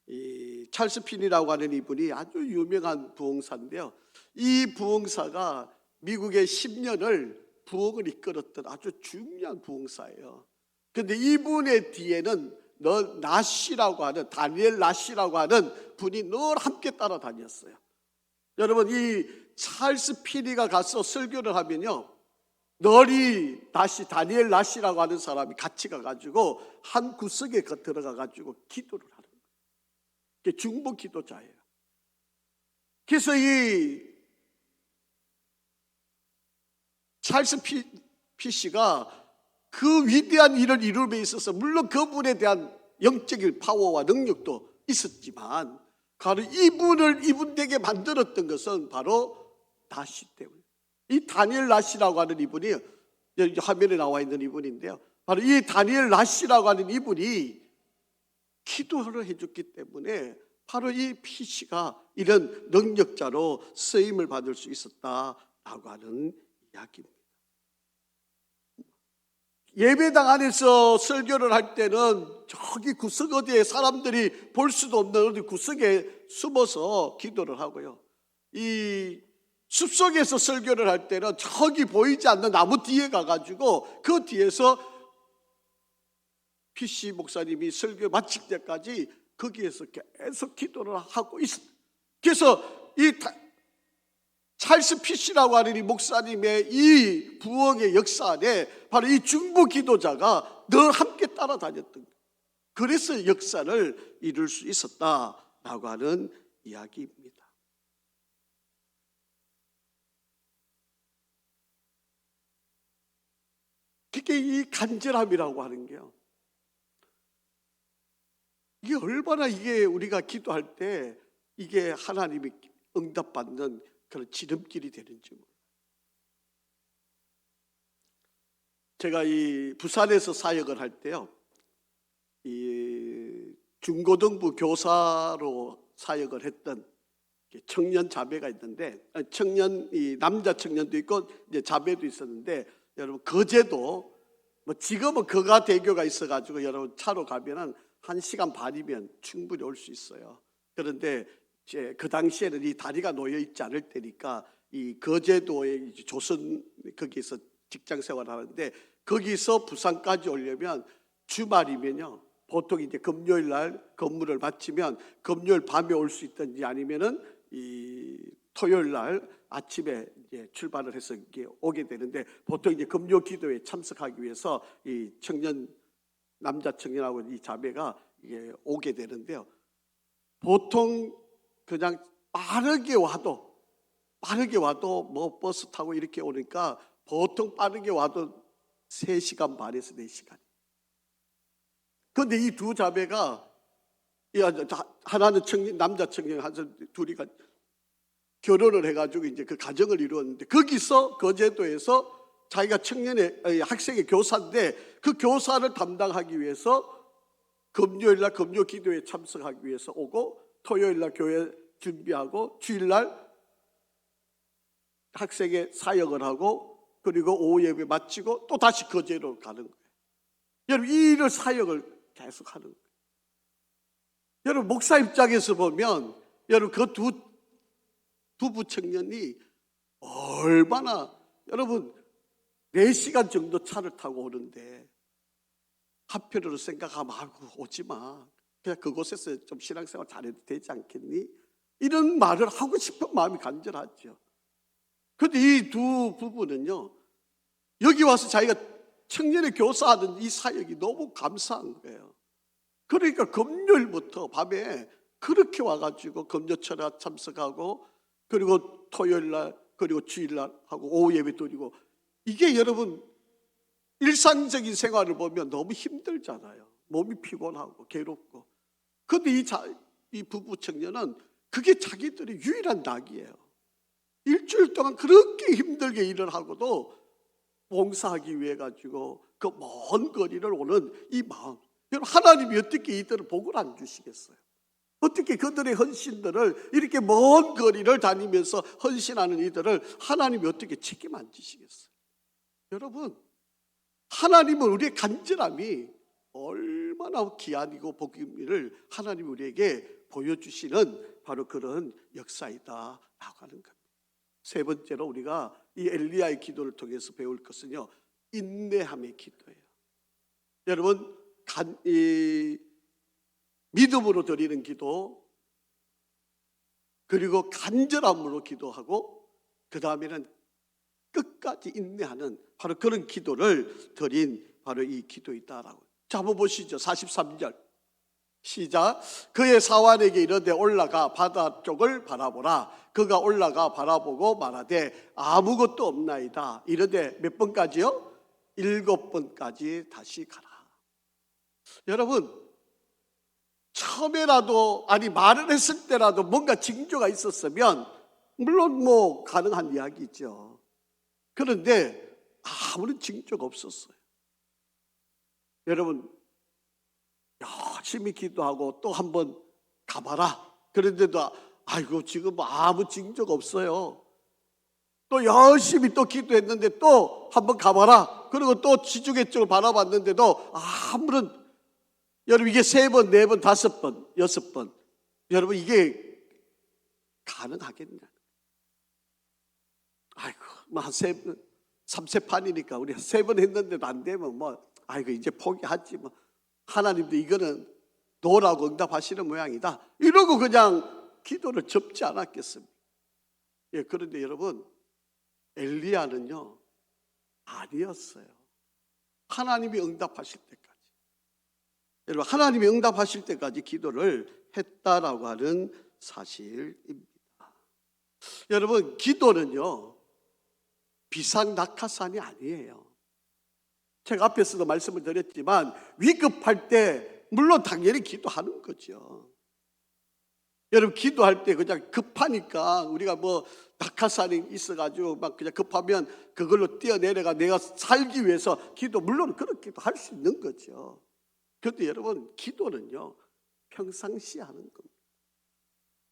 이 찰스 핀이라고 하는 이분이 아주 유명한 부흥사인데요, 이 부흥사가 미국의 10년을 부흥을 이끌었던 아주 중요한 부흥사예요. 그런데 이분의 뒤에는 나시라고 하는, 다니엘 나시라고 하는 분이 늘 함께 따라다녔어요. 여러분, 이 찰스 피니가 가서 설교를 하면요, 널이 다니엘 나시라고 하는 사람이 같이 가가지고 한 구석에 들어가가지고 기도를 하는 거예요. 그게 중보 기도자예요. 그래서 이 찰스 피씨가 그 위대한 일을 이룸에 있어서 물론 그분에 대한 영적인 파워와 능력도 있었지만 바로 이분 되게 만들었던 것은 바로 나시 때문에, 이 다니엘 낫이라고 하는 이분이 여기 화면에 나와 있는 이분인데요. 바로 이 다니엘 낫이라고 하는 이분이 기도를 해줬기 때문에 바로 이 피시가 이런 능력자로 쓰임을 받을 수 있었다라고 하는 이야기입니다. 예배당 안에서 설교를 할 때는 저기 구석 어디에 사람들이 볼 수도 없는 어디 구석에 숨어서 기도를 하고요. 이 숲속에서 설교를 할 때는 저기 보이지 않는 나무 뒤에 가가지고 그 뒤에서 PC 목사님이 설교 마칠 때까지 거기에서 계속 기도를 하고 있습니다. 그래서 이 찰스 PC라고 하는 이 목사님의 이 부흥의 역사 안에 바로 이 중보 기도자가 늘 함께 따라다녔던 거예요. 그래서 역사를 이룰 수 있었다라고 하는 이야기입니다. 그게 이 간절함이라고 하는 게요. 이게 얼마나 이게 우리가 기도할 때 이게 하나님이 응답받는 그런 지름길이 되는지 몰라요. 제가 이 부산에서 사역을 할 때요, 이 중고등부 교사로 사역을 했던 청년 자매가 있는데, 이 남자 청년도 있고 이제 자매도 있었는데, 여러분 거제도 뭐 지금은 거가대교가 있어가지고 여러분 차로 가면은 1시간 반이면 충분히 올 수 있어요. 그런데 이제 그 당시에는 이 다리가 놓여 있지 않을 때니까 이 거제도의 조선 거기서 직장 생활을 하는데, 거기서 부산까지 오려면 주말이면요, 보통 이제 금요일 날 근무를 마치면 금요일 밤에 올 수 있든지 아니면은 이 토요일 날 아침에 이제 출발을 해서 이게 오게 되는데, 보통 이제 금요 기도에 참석하기 위해서 이 남자 청년하고 이 자매가 이게 오게 되는데요. 보통 그냥 빠르게 와도 뭐 버스 타고 이렇게 오니까 보통 빠르게 와도 3시간 반에서 4시간. 그런데 이 두 자매가, 하나는 남자 청년, 둘이가 결혼을 해가지고 이제 그 가정을 이루었는데, 거기서 거제도에서 자기가 학생의 교사인데 그 교사를 담당하기 위해서 금요일 날 금요 기도에 참석하기 위해서 오고, 토요일 날 교회 준비하고, 주일 날 학생의 사역을 하고, 그리고 오후 예배 마치고 또 다시 거제로 가는 거예요. 여러분, 이 일을 사역을 계속 하는 거예요. 여러분, 목사 입장에서 보면 여러분 그 부부 청년이 얼마나, 여러분 4시간 정도 차를 타고 오는데 한편으로 생각하면 오지 마, 그냥 그곳에서 좀 신앙생활 잘해도 되지 않겠니? 이런 말을 하고 싶은 마음이 간절하죠. 그런데 이 두 부부는요, 여기 와서 자기가 청년의 교사하는 이 사역이 너무 감사한 거예요. 그러니까 금요일부터 밤에 그렇게 와가지고 금요철에 참석하고, 그리고 토요일 날, 그리고 주일 날 하고 오후 예배 드리고, 이게 여러분 일상적인 생활을 보면 너무 힘들잖아요. 몸이 피곤하고 괴롭고. 그런데 이 부부 청년은 그게 자기들의 유일한 낙이에요. 일주일 동안 그렇게 힘들게 일을 하고도 봉사하기 위해 가지고 그 먼 거리를 오는 이 마음. 여러분, 하나님이 어떻게 이들을 복을 안 주시겠어요? 어떻게 그들의 헌신들을, 이렇게 먼 거리를 다니면서 헌신하는 이들을 하나님이 어떻게 책임 안 지시겠어요? 여러분, 하나님은 우리의 간절함이 얼마나 귀한이고 복임을 하나님이 우리에게 보여주시는 바로 그런 역사이다 라고 하는 겁니다. 세 번째로 우리가 이 엘리야의 기도를 통해서 배울 것은요, 인내함의 기도예요. 여러분, 믿음으로 드리는 기도, 그리고 간절함으로 기도하고, 그 다음에는 끝까지 인내하는 바로 그런 기도를 드린 바로 이 기도이다라고. 자, 한번 보시죠. 43절 시작. 그의 사환에게 이르되 올라가 바다 쪽을 바라보라. 그가 올라가 바라보고 말하되 아무것도 없나이다. 이르되 몇 번까지요? 7번까지 다시 가라. 여러분, 처음에라도, 아니 말을 했을 때라도 뭔가 징조가 있었으면 물론 뭐 가능한 이야기죠. 그런데 아무런 징조가 없었어요. 여러분, 열심히 기도하고 또 한번 가봐라. 그런데도 아이고 지금 아무 징조가 없어요. 또 열심히 또 기도했는데 또 한번 가봐라. 그리고 또 지중해 쪽을 바라봤는데도 아무런, 여러분 이게 3번, 4번, 5번, 6번, 여러분 이게 가능하겠냐? 아이고 뭐 한 3번, 3세판이니까 우리 3번 했는데도 안 되면 뭐 아이고 이제 포기하지 뭐. 하나님도 이거는 노라고 응답하시는 모양이다. 이러고 그냥 기도를 접지 않았겠습니까? 예, 그런데 여러분 엘리야는요 아니었어요. 하나님이 응답하실 때까지, 여러분 하나님이 응답하실 때까지 기도를 했다라고 하는 사실입니다. 여러분 기도는요 비상낙하산이 아니에요. 제가 앞에서도 말씀을 드렸지만 위급할 때 물론 당연히 기도하는 거죠. 여러분 기도할 때 그냥 급하니까 우리가 뭐 낙하산이 있어가지고 막 그냥 급하면 그걸로 뛰어내려가 내가 살기 위해서 기도, 물론 그렇게도 할 수 있는 거죠. 그런데 여러분 기도는요 평상시 하는 겁니다.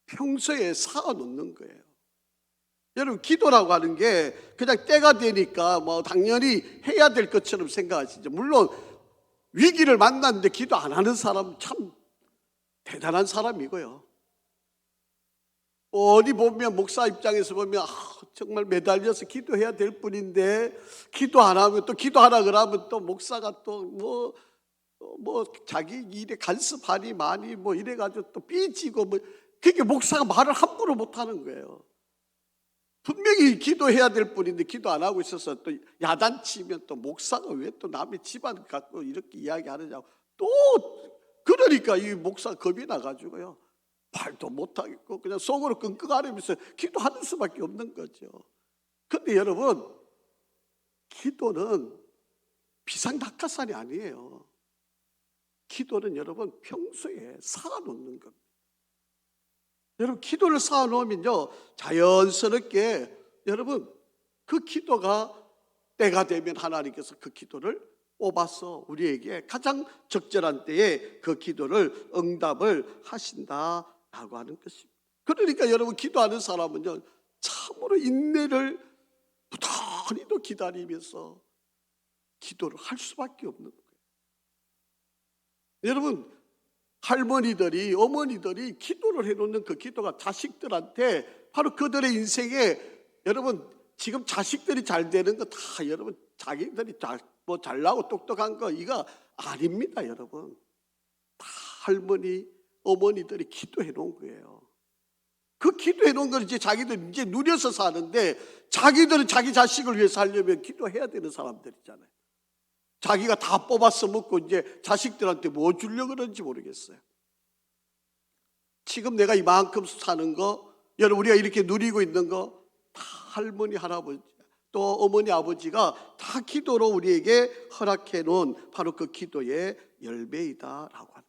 평소에 쌓아놓는 거예요. 여러분 기도라고 하는 게 그냥 때가 되니까 뭐 당연히 해야 될 것처럼 생각하시죠. 물론 위기를 만났는데 기도 안 하는 사람 참 대단한 사람이고요. 어디 보면 목사 입장에서 보면 정말 매달려서 기도해야 될 뿐인데 기도 안 하면, 또 기도하라 그러면 또 목사가 또 뭐 자기 일에 간섭하니 많이 뭐 이래가지고 또 삐지고 뭐, 그게 목사가 말을 함부로 못하는 거예요. 분명히 기도해야 될 뿐인데 기도 안 하고 있어서 또 야단치면 또 목사가 왜 또 남의 집안 갖고 이렇게 이야기하느냐고 또 그러니까 이 목사 겁이 나가지고요 말도 못하겠고 그냥 속으로 끙끙 앓으면서 기도하는 수밖에 없는 거죠. 그런데 여러분 기도는 비상낙하산이 아니에요. 기도는 여러분 평소에 쌓아놓는 겁니다. 여러분 기도를 쌓아놓으면요 자연스럽게 여러분 그 기도가 때가 되면 하나님께서 그 기도를 뽑아서 우리에게 가장 적절한 때에 그 기도를 응답을 하신다라고 하는 것입니다. 그러니까 여러분 기도하는 사람은요 참으로 인내를 부단히도 기다리면서 기도를 할 수밖에 없는 거예요. 여러분 할머니들이, 어머니들이 기도를 해놓는 그 기도가 자식들한테 바로 그들의 인생에, 여러분 지금 자식들이 잘 되는 거 다 여러분 자기들이 뭐 잘나고 똑똑한 거 이거 아닙니다. 여러분 다 할머니, 어머니들이 기도해 놓은 거예요. 그 기도해 놓은 걸 이제 자기들 이제 누려서 사는데, 자기들은 자기 자식을 위해서 하려면 기도해야 되는 사람들이잖아요. 자기가 다 뽑아서 먹고 이제 자식들한테 뭐 주려고 그러는지 모르겠어요. 지금 내가 이만큼 사는 거, 여러분 우리가 이렇게 누리고 있는 거 다 할머니, 할아버지, 또 어머니, 아버지가 다 기도로 우리에게 허락해 놓은 바로 그 기도의 열매이다라고 합니다.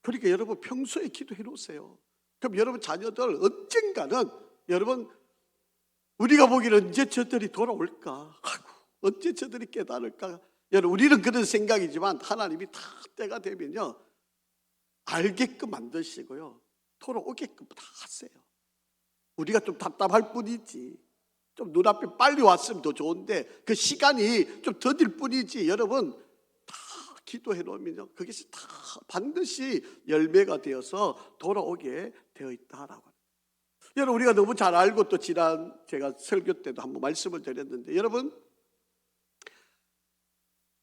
그러니까 여러분 평소에 기도해 놓으세요. 그럼 여러분 자녀들 언젠가는, 여러분 우리가 보기에는 언제 저들이 돌아올까? 언제 저들이 깨달을까? 여러분 우리는 그런 생각이지만 하나님이 다 때가 되면요 알게끔 만드시고요 돌아오게끔 다 하세요. 우리가 좀 답답할 뿐이지, 좀 눈앞에 빨리 왔으면 더 좋은데 그 시간이 좀 더딜 뿐이지, 여러분 다 기도해 놓으면요 그것이 다 반드시 열매가 되어서 돌아오게 되어 있다라고. 여러분 우리가 너무 잘 알고, 또 지난 제가 설교 때도 한번 말씀을 드렸는데, 여러분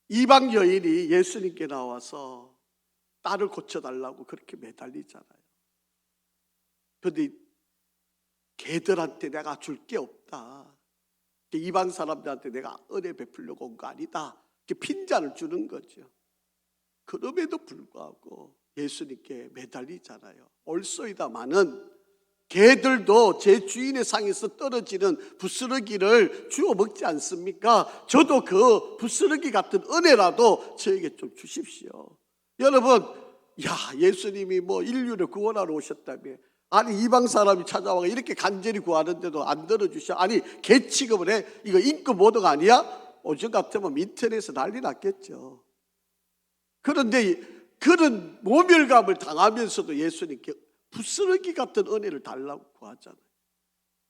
이방 여인이 예수님께 나와서 딸을 고쳐달라고 그렇게 매달리잖아요. 그런데 걔들한테 내가 줄 게 없다, 이방 사람들한테 내가 은혜 베풀려고 온 거 아니다, 이렇게 핀잔을 주는 거죠. 그럼에도 불구하고 예수님께 매달리잖아요. 올소이다마는 개들도 제 주인의 상에서 떨어지는 부스러기를 주워 먹지 않습니까? 저도 그 부스러기 같은 은혜라도 저에게 좀 주십시오. 여러분, 예수님이 뭐 인류를 구원하러 오셨다며 아니 이방 사람이 찾아와가 이렇게 간절히 구하는데도 안 들어주셔. 아니 개 취급을 해. 이거 인권 모독 아니야? 오죽 같으면 인터넷에서 난리 났겠죠. 그런데 그런 모멸감을 당하면서도 예수님께 부스러기 같은 은혜를 달라고 구하잖아요.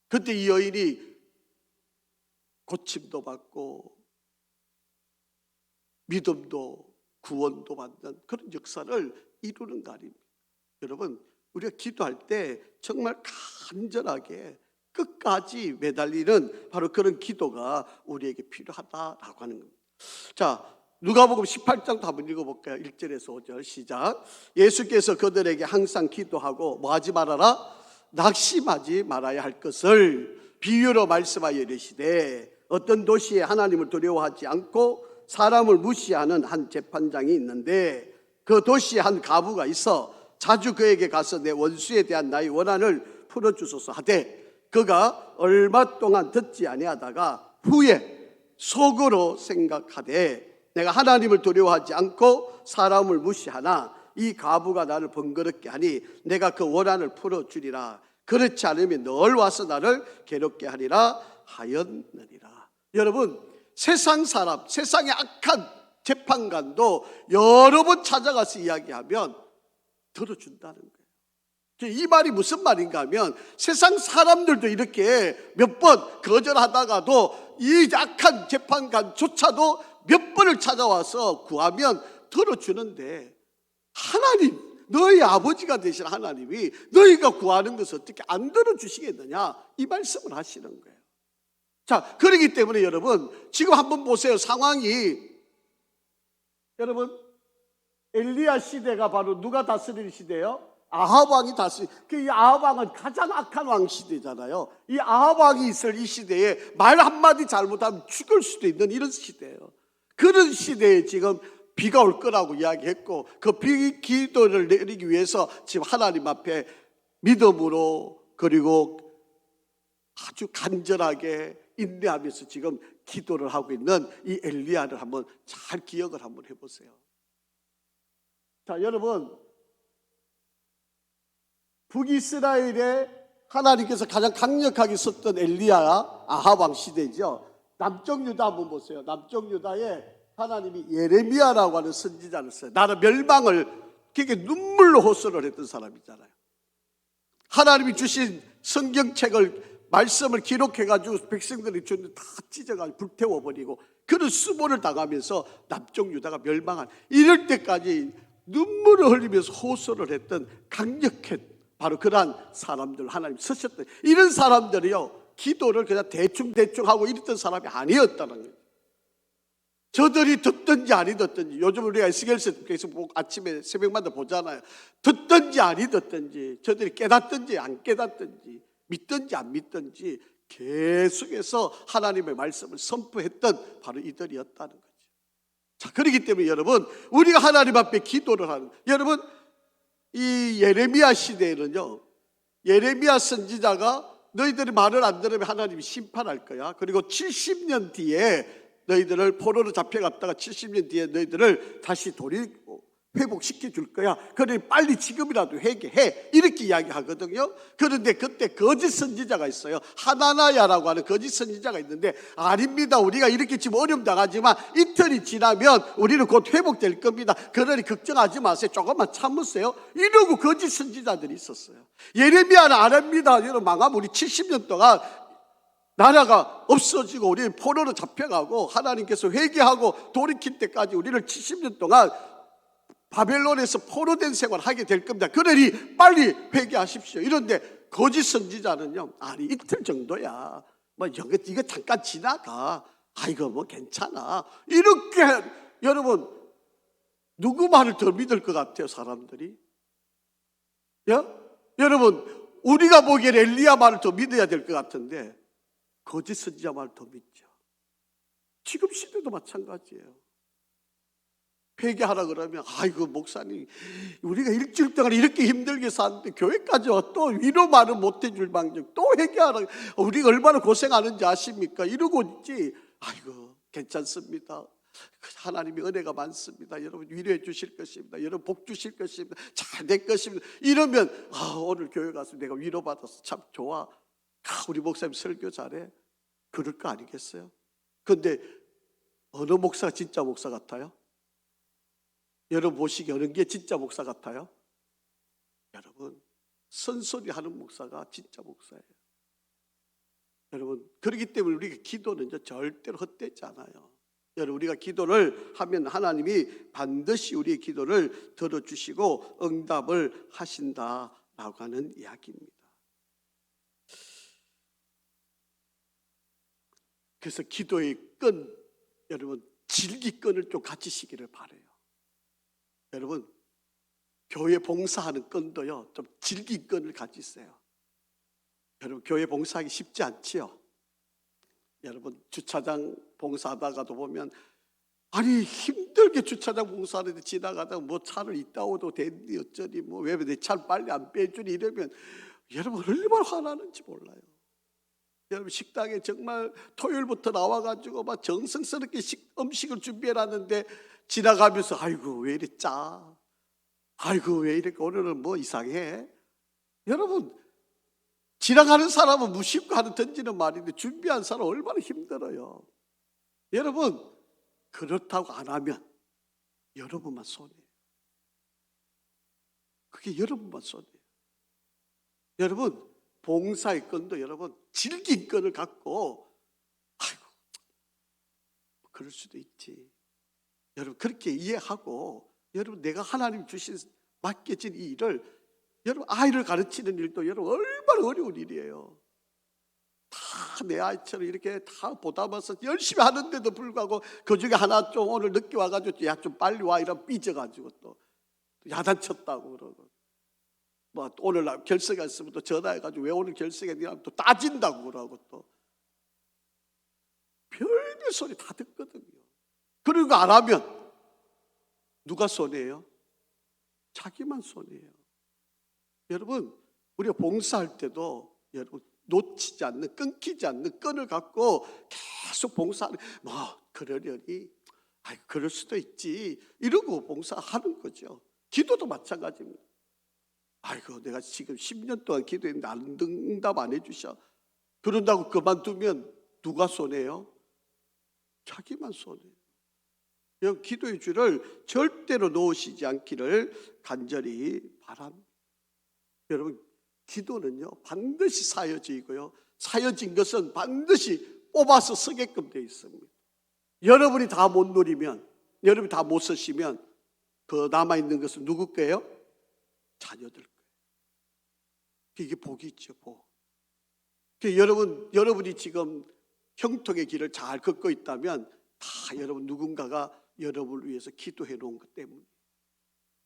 그때 이 여인이 고침도 받고 믿음도 구원도 받는 그런 역사를 이루는 거 아닙니까? 여러분, 우리가 기도할 때 정말 간절하게 끝까지 매달리는 바로 그런 기도가 우리에게 필요하다라고 하는 겁니다. 자, 누가복음 18장도 한번 읽어볼까요? 1절에서 5절 시작. 예수께서 그들에게 항상 기도하고 뭐 하지 말아라? 낙심하지 말아야 할 것을 비유로 말씀하여 이르시되 어떤 도시에 하나님을 두려워하지 않고 사람을 무시하는 한 재판장이 있는데 그 도시에 한 과부가 있어 자주 그에게 가서 내 원수에 대한 나의 원한을 풀어주소서 하되 그가 얼마 동안 듣지 아니하다가 후에 속으로 생각하되 내가 하나님을 두려워하지 않고 사람을 무시하나 이 과부가 나를 번거롭게 하니 내가 그 원한을 풀어주리라. 그렇지 않으면 늘 와서 나를 괴롭게 하리라 하였느니라. 여러분, 세상 사람, 세상의 악한 재판관도 여러 번 찾아가서 이야기하면 들어준다는 거예요. 이 말이 무슨 말인가 하면 세상 사람들도 이렇게 몇 번 거절하다가도 이 악한 재판관조차도 몇 번을 찾아와서 구하면 들어주는데 하나님, 너희 아버지가 되신 하나님이 너희가 구하는 것을 어떻게 안 들어주시겠느냐 이 말씀을 하시는 거예요. 자, 그렇기 때문에 여러분 지금 한번 보세요. 상황이 여러분 엘리야 시대가 바로 누가 다스리는 시대예요? 아합 왕이 다스리. 이 아합 왕은 가장 악한 왕 시대잖아요. 이 아합 왕이 있을 이 시대에 말 한마디 잘못하면 죽을 수도 있는 이런 시대예요. 그런 시대에 지금 비가 올 거라고 이야기했고 그 기도를 내리기 위해서 지금 하나님 앞에 믿음으로 그리고 아주 간절하게 인내하면서 지금 기도를 하고 있는 이 엘리야를 한번 잘 기억을 한번 해보세요. 자, 여러분 북이스라엘에 하나님께서 가장 강력하게 썼던 엘리야 아합 왕 시대죠. 남쪽 유다 한번 보세요. 남쪽 유다에 하나님이 예레미야라고 하는 선지자를 써요. 나라 멸망을 그렇게 눈물로 호소를 했던 사람이잖아요. 하나님이 주신 성경책을 말씀을 기록해가지고 백성들이 주는데 다 찢어가지고 불태워버리고 그런 수모를 당하면서 남쪽 유다가 멸망한 이럴 때까지 눈물을 흘리면서 호소를 했던 강력한 바로 그러한 사람들 하나님 쓰셨던 이런 사람들이요 기도를 그냥 대충 하고 이랬던 사람이 아니었다는 거예요. 저들이 듣든지 안 듣든지 요즘 우리가 에스겔서 계속 아침에 새벽마다 보잖아요. 듣든지 안 듣든지 저들이 깨닫든지 안 깨닫든지 믿든지 안 믿든지 계속해서 하나님의 말씀을 선포했던 바로 이들이었다는 거죠. 자, 그렇기 때문에 여러분 우리가 하나님 앞에 기도를 하는 여러분 이 예레미야 시대에는요 예레미야 선지자가 너희들이 말을 안 들으면 하나님이 심판할 거야. 그리고 70년 뒤에 너희들을 포로로 잡혀갔다가 70년 뒤에 너희들을 다시 회복시켜 줄 거야. 그러니 빨리 지금이라도 회개해. 이렇게 이야기하거든요. 그런데 그때 거짓 선지자가 있어요. 하나나야라고 하는 거짓 선지자가 있는데 아닙니다. 우리가 이렇게 지금 어려움 당하지만 이틀이 지나면 우리는 곧 회복될 겁니다. 그러니 걱정하지 마세요. 조금만 참으세요. 이러고 거짓 선지자들이 있었어요. 예레미야는 안 합니다. 여러분 망하면 우리 70년 동안 나라가 없어지고 우리는 포로로 잡혀가고 하나님께서 회개하고 돌이킬 때까지 우리를 70년 동안 바벨론에서 포로된 생활을 하게 될 겁니다. 그러니 빨리 회개하십시오. 이런데 거짓 선지자는요, 아니 이틀 정도야. 뭐 이거 잠깐 지나가. 아이고 뭐 괜찮아. 이렇게 여러분 누구 말을 더 믿을 것 같아요, 사람들이? 예? 여러분 우리가 보기엔 엘리야 말을 더 믿어야 될 것 같은데 거짓 선지자 말을 더 믿죠. 지금 시대도 마찬가지예요. 회개하라 그러면 아이고 목사님 우리가 일주일 동안 이렇게 힘들게 사는데 교회까지 와 또 위로 말을 못해 줄 망정 또 회개하라 우리가 얼마나 고생하는지 아십니까? 이러고 있지. 아이고 괜찮습니다. 하나님이 은혜가 많습니다. 여러분 위로해 주실 것입니다. 여러분 복 주실 것입니다. 잘 될 것입니다. 이러면 오늘 교회 가서 내가 위로받아서 참 좋아. 우리 목사님 설교 잘해. 그럴 거 아니겠어요? 그런데 어느 목사가 진짜 목사 같아요? 여러분 보시기에 어느 게 진짜 목사 같아요? 여러분 선소리 하는 목사가 진짜 목사예요. 여러분 그렇기 때문에 우리가 기도는 절대로 헛되지 않아요. 여러분 우리가 기도를 하면 하나님이 반드시 우리의 기도를 들어주시고 응답을 하신다라고 하는 이야기입니다. 그래서 기도의 끈, 여러분 질기끈을 좀 가지시기를 바라요. 여러분 교회 봉사하는 끈도요 좀 질기끈을 가지세요. 여러분 교회 봉사하기 쉽지 않지요. 여러분 주차장 봉사하다가도 보면 아니 힘들게 주차장 봉사하는데 지나가다가 뭐 차를 있다고도 되니 어쩌니 뭐 왜 내 차를 빨리 안 빼주니 이러면 여러분 얼마나 화나는지 몰라요. 여러분 식당에 정말 토요일부터 나와가지고 막 정성스럽게 음식을 준비해놨는데 지나가면서 아이고 왜 이래 짜, 아이고 왜 이렇게 오늘은 뭐 이상해. 여러분 지나가는 사람은 무심코 하는 던지는 말인데 준비한 사람은 얼마나 힘들어요. 여러분 그렇다고 안 하면 여러분만 손해요. 그게 여러분만 손해요. 여러분 봉사의 건도 여러분 질긴 건을 갖고 아이고 그럴 수도 있지. 여러분 그렇게 이해하고 여러분 내가 하나님 주신 맡겨진 이 일을 여러분 아이를 가르치는 일도 여러분 얼마나 어려운 일이에요. 다 내 아이처럼 이렇게 다 보담아서 열심히 하는데도 불구하고 그중에 하나 좀 오늘 늦게 와가지고 야 좀 빨리 와 이러면 삐져가지고 또 야단쳤다고 그러고 뭐 오늘 결석했으면 또 전화해가지고 왜 오늘 결석했냐 또 따진다고 그러고 또 별별 소리 다 듣거든요. 그리고 안 하면 누가 손해예요? 자기만 손해예요. 여러분 우리가 봉사할 때도 여러분 놓치지 않는 끊기지 않는 끈을 갖고 계속 봉사하는 뭐 그러려니 그럴 수도 있지 이러고 봉사하는 거죠. 기도도 마찬가지입니다. 아이고 내가 지금 10년 동안 기도했는데 응답 안 해주셔. 그런다고 그만두면 누가 손해요? 자기만 손해요. 기도의 줄을 절대로 놓으시지 않기를 간절히 바랍니다. 여러분 기도는요 반드시 사여지고요 사여진 것은 반드시 뽑아서 쓰게끔 되어 있습니다. 여러분이 다 못 누리면 여러분이 다 못 쓰시면 그 남아있는 것은 누구 거예요? 자녀들 거예요. 이게 복이 있죠. 복. 여러분이 지금 형통의 길을 잘 걷고 있다면 다 여러분 누군가가 여러분을 위해서 기도해 놓은 것 때문에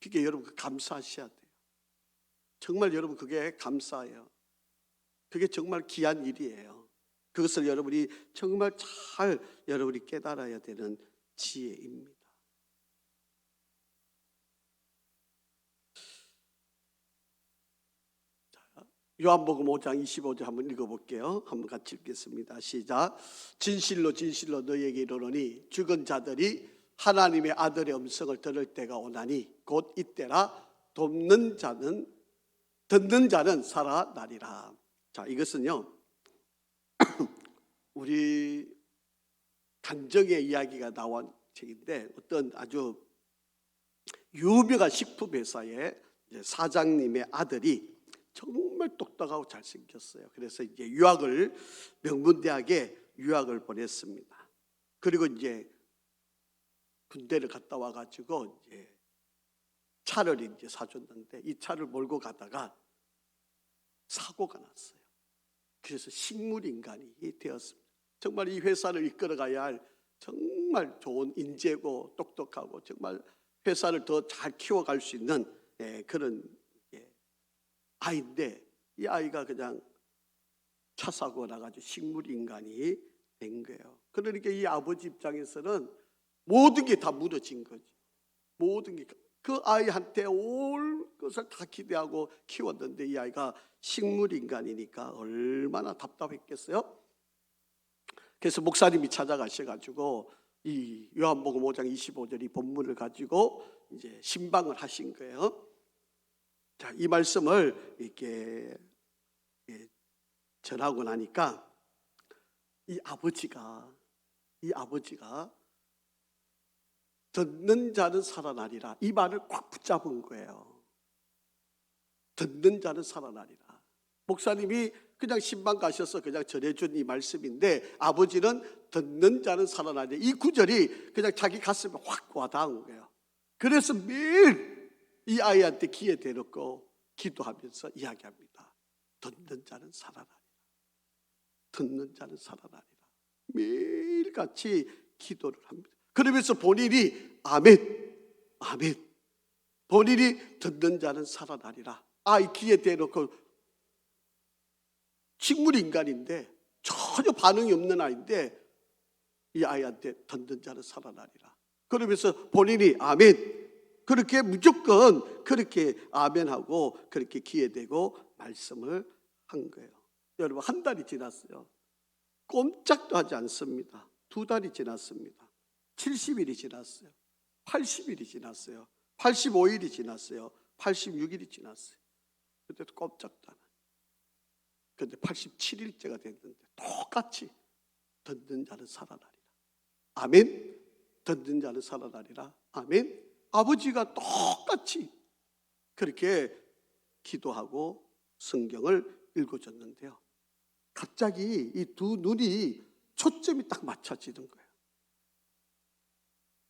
그게 여러분 감사하셔야 돼요. 정말 여러분 그게 감사해요. 그게 정말 귀한 일이에요. 그것을 여러분이 정말 잘 여러분이 깨달아야 되는 지혜입니다. 요한복음 5장 25절 한번 읽어볼게요. 한번 같이 읽겠습니다. 시작. 진실로 진실로 너희에게 이르노니 죽은 자들이 하나님의 아들의 음성을 들을 때가 오나니 곧 이때라 듣는 자는 살아나리라. 자, 이것은요 우리 간정의 이야기가 나온 책인데 어떤 아주 유명한 식품 회사의 사장님의 아들이 정말 똑똑하고 잘생겼어요. 그래서 이제 명문대학에 유학을 보냈습니다. 그리고 이제 군대를 갔다 와가지고 이제 차를 이제 사줬는데 이 차를 몰고 가다가 사고가 났어요. 그래서 식물인간이 되었습니다. 정말 이 회사를 이끌어가야 할 정말 좋은 인재고 똑똑하고 정말 회사를 더 잘 키워갈 수 있는 그런 아이인데 이 아이가 그냥 차 사고 나가지고 식물인간이 된 거예요. 그러니까 이 아버지 입장에서는 모든 게 다 무너진 거죠. 모든 게 그 아이한테 올 것을 다 기대하고 키웠는데 이 아이가 식물인간이니까 얼마나 답답했겠어요? 그래서 목사님이 찾아가셔가지고 이 요한복음 5장 25절 이 본문을 가지고 이제 신방을 하신 거예요. 자, 이 말씀을 이렇게 전하고 나니까 이 아버지가 듣는 자는 살아나리라, 이 말을 꽉 붙잡은 거예요. 듣는 자는 살아나리라. 목사님이 그냥 신방 가셔서 그냥 전해준 이 말씀인데 아버지는 듣는 자는 살아나리라, 이 구절이 그냥 자기 가슴에 확 와닿은 거예요. 그래서 매일 이 아이한테 귀에 대놓고 기도하면서 이야기합니다. 듣는 자는 살아나리라. 듣는 자는 살아나리라. 매일같이 기도를 합니다. 그러면서 본인이 아멘, 아멘. 본인이 듣는 자는 살아나리라. 아이 귀에 대놓고 식물 인간인데 전혀 반응이 없는 아이인데 이 아이한테 듣는 자는 살아나리라. 그러면서 본인이 아멘. 그렇게 무조건 그렇게 아멘하고 그렇게 귀에 대고 말씀을 한 거예요. 여러분, 한 달이 지났어요. 꼼짝도 하지 않습니다. 2달이 지났습니다. 70일이 지났어요. 80일이 지났어요. 85일이 지났어요. 86일이 지났어요. 그때도 꼼짝도 안 해요. 그런데 87일째가 됐는데 똑같이 듣는 자는 살아나리라. 아멘. 듣는 자는 살아나리라. 아멘. 아버지가 똑같이 그렇게 기도하고 성경을 읽어줬는데요, 갑자기 이 두 눈이 초점이 딱 맞춰지는 거예요.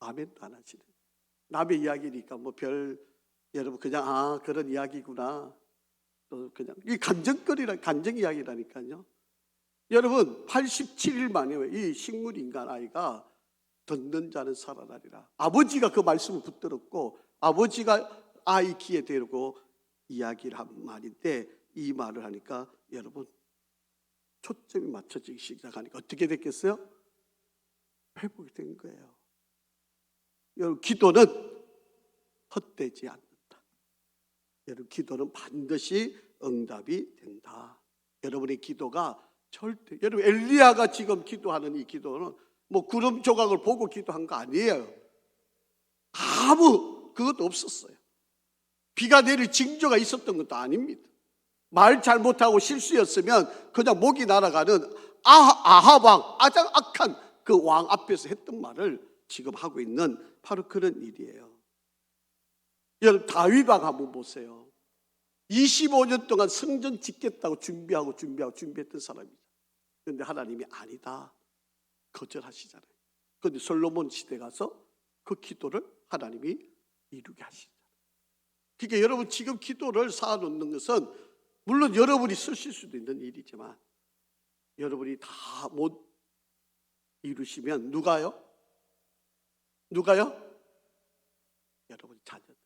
아멘도 안 하시네. 남의 이야기니까 뭐 여러분 그냥 그런 이야기구나. 또 그냥 이 간정 이야기라니까요. 여러분, 87일 만에 이 식물 인간 아이가 듣는 자는 살아나리라. 아버지가 그 말씀을 붙들었고 아버지가 아이 귀에 대고 이야기를 한 말인데, 이 말을 하니까 여러분 초점이 맞춰지기 시작하니까 어떻게 됐겠어요? 회복이 된 거예요. 여러분, 기도는 헛되지 않는다. 여러분, 기도는 반드시 응답이 된다. 여러분의 기도가 절대, 여러분 엘리야가 지금 기도하는 이 기도는 뭐 구름 조각을 보고 기도한 거 아니에요. 아무 그것도 없었어요. 비가 내릴 징조가 있었던 것도 아닙니다. 말 잘못하고 실수였으면 그냥 목이 날아가는 아합 왕, 가장 악한 그 왕 앞에서 했던 말을 지금 하고 있는 바로 그런 일이에요. 여러분, 다윗 왕 한번 보세요. 25년 동안 성전 짓겠다고 준비했던 사람이죠. 그런데 하나님이 아니다, 거절하시잖아요. 그런데 솔로몬 시대 가서 그 기도를 하나님이 이루게 하시잖아요. 그러니까 여러분, 지금 기도를 쌓아놓는 것은 물론 여러분이 쓰실 수도 있는 일이지만 여러분이 다 못 이루시면 누가요? 여러분 자녀들.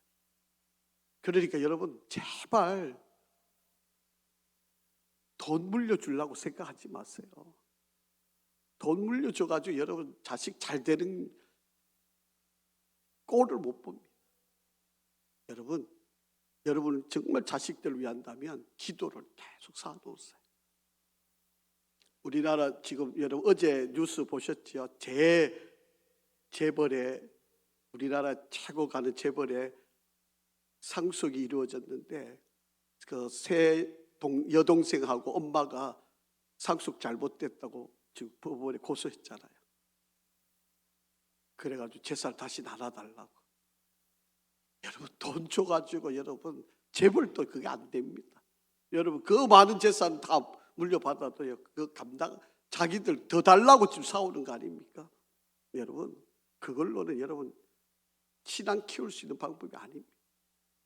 그러니까 여러분, 제발 돈 물려주려고 생각하지 마세요. 돈 물려줘가지고 여러분 자식 잘 되는 꼴을 못 봅니다. 여러분은 정말 자식들을 위한다면 기도를 계속 쌓아놓으세요. 우리나라 지금 여러분 어제 뉴스 보셨죠? 재벌의, 우리나라 최고 가는 재벌의 상속이 이루어졌는데 그 새 여동생하고 엄마가 상속 잘못됐다고 지금 법원에 고소했잖아요. 그래가지고 재산 다시 나눠달라고. 여러분, 돈 줘가지고 여러분 재벌도 그게 안 됩니다. 여러분, 그 많은 재산 다 물려받아도요, 그 자기들 더 달라고 지금 싸우는 거 아닙니까? 여러분, 그걸로는 여러분 신앙 키울 수 있는 방법이 아닙니다.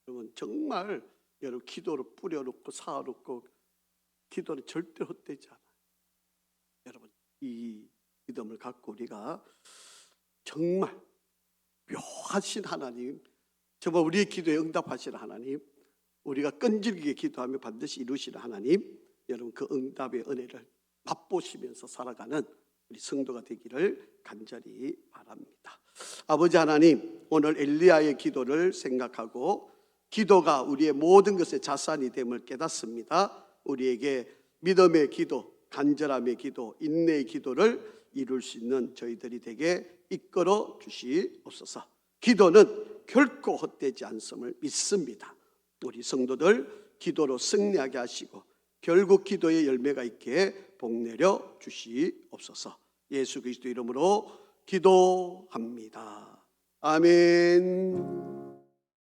여러분, 정말 여러분 기도를 뿌려놓고 쌓아놓고, 기도는 절대 헛되지 않아요. 여러분, 이 믿음을 갖고 우리가 정말 묘하신 하나님, 정말 우리의 기도에 응답하시는 하나님, 우리가 끈질기게 기도하며 반드시 이루시는 하나님, 여러분 그 응답의 은혜를 맛보시면서 살아가는 우리 성도가 되기를 간절히 바랍니다. 아버지 하나님, 오늘 엘리야의 기도를 생각하고 기도가 우리의 모든 것의 자산이 됨을 깨닫습니다. 우리에게 믿음의 기도, 간절함의 기도, 인내의 기도를 이룰 수 있는 저희들이 되게 이끌어 주시옵소서. 기도는 결코 헛되지 않음을 믿습니다. 우리 성도들 기도로 승리하게 하시고 결국 기도의 열매가 있게 복 내려 주시옵소서. 예수 그리스도 이름으로 기도합니다. 아멘.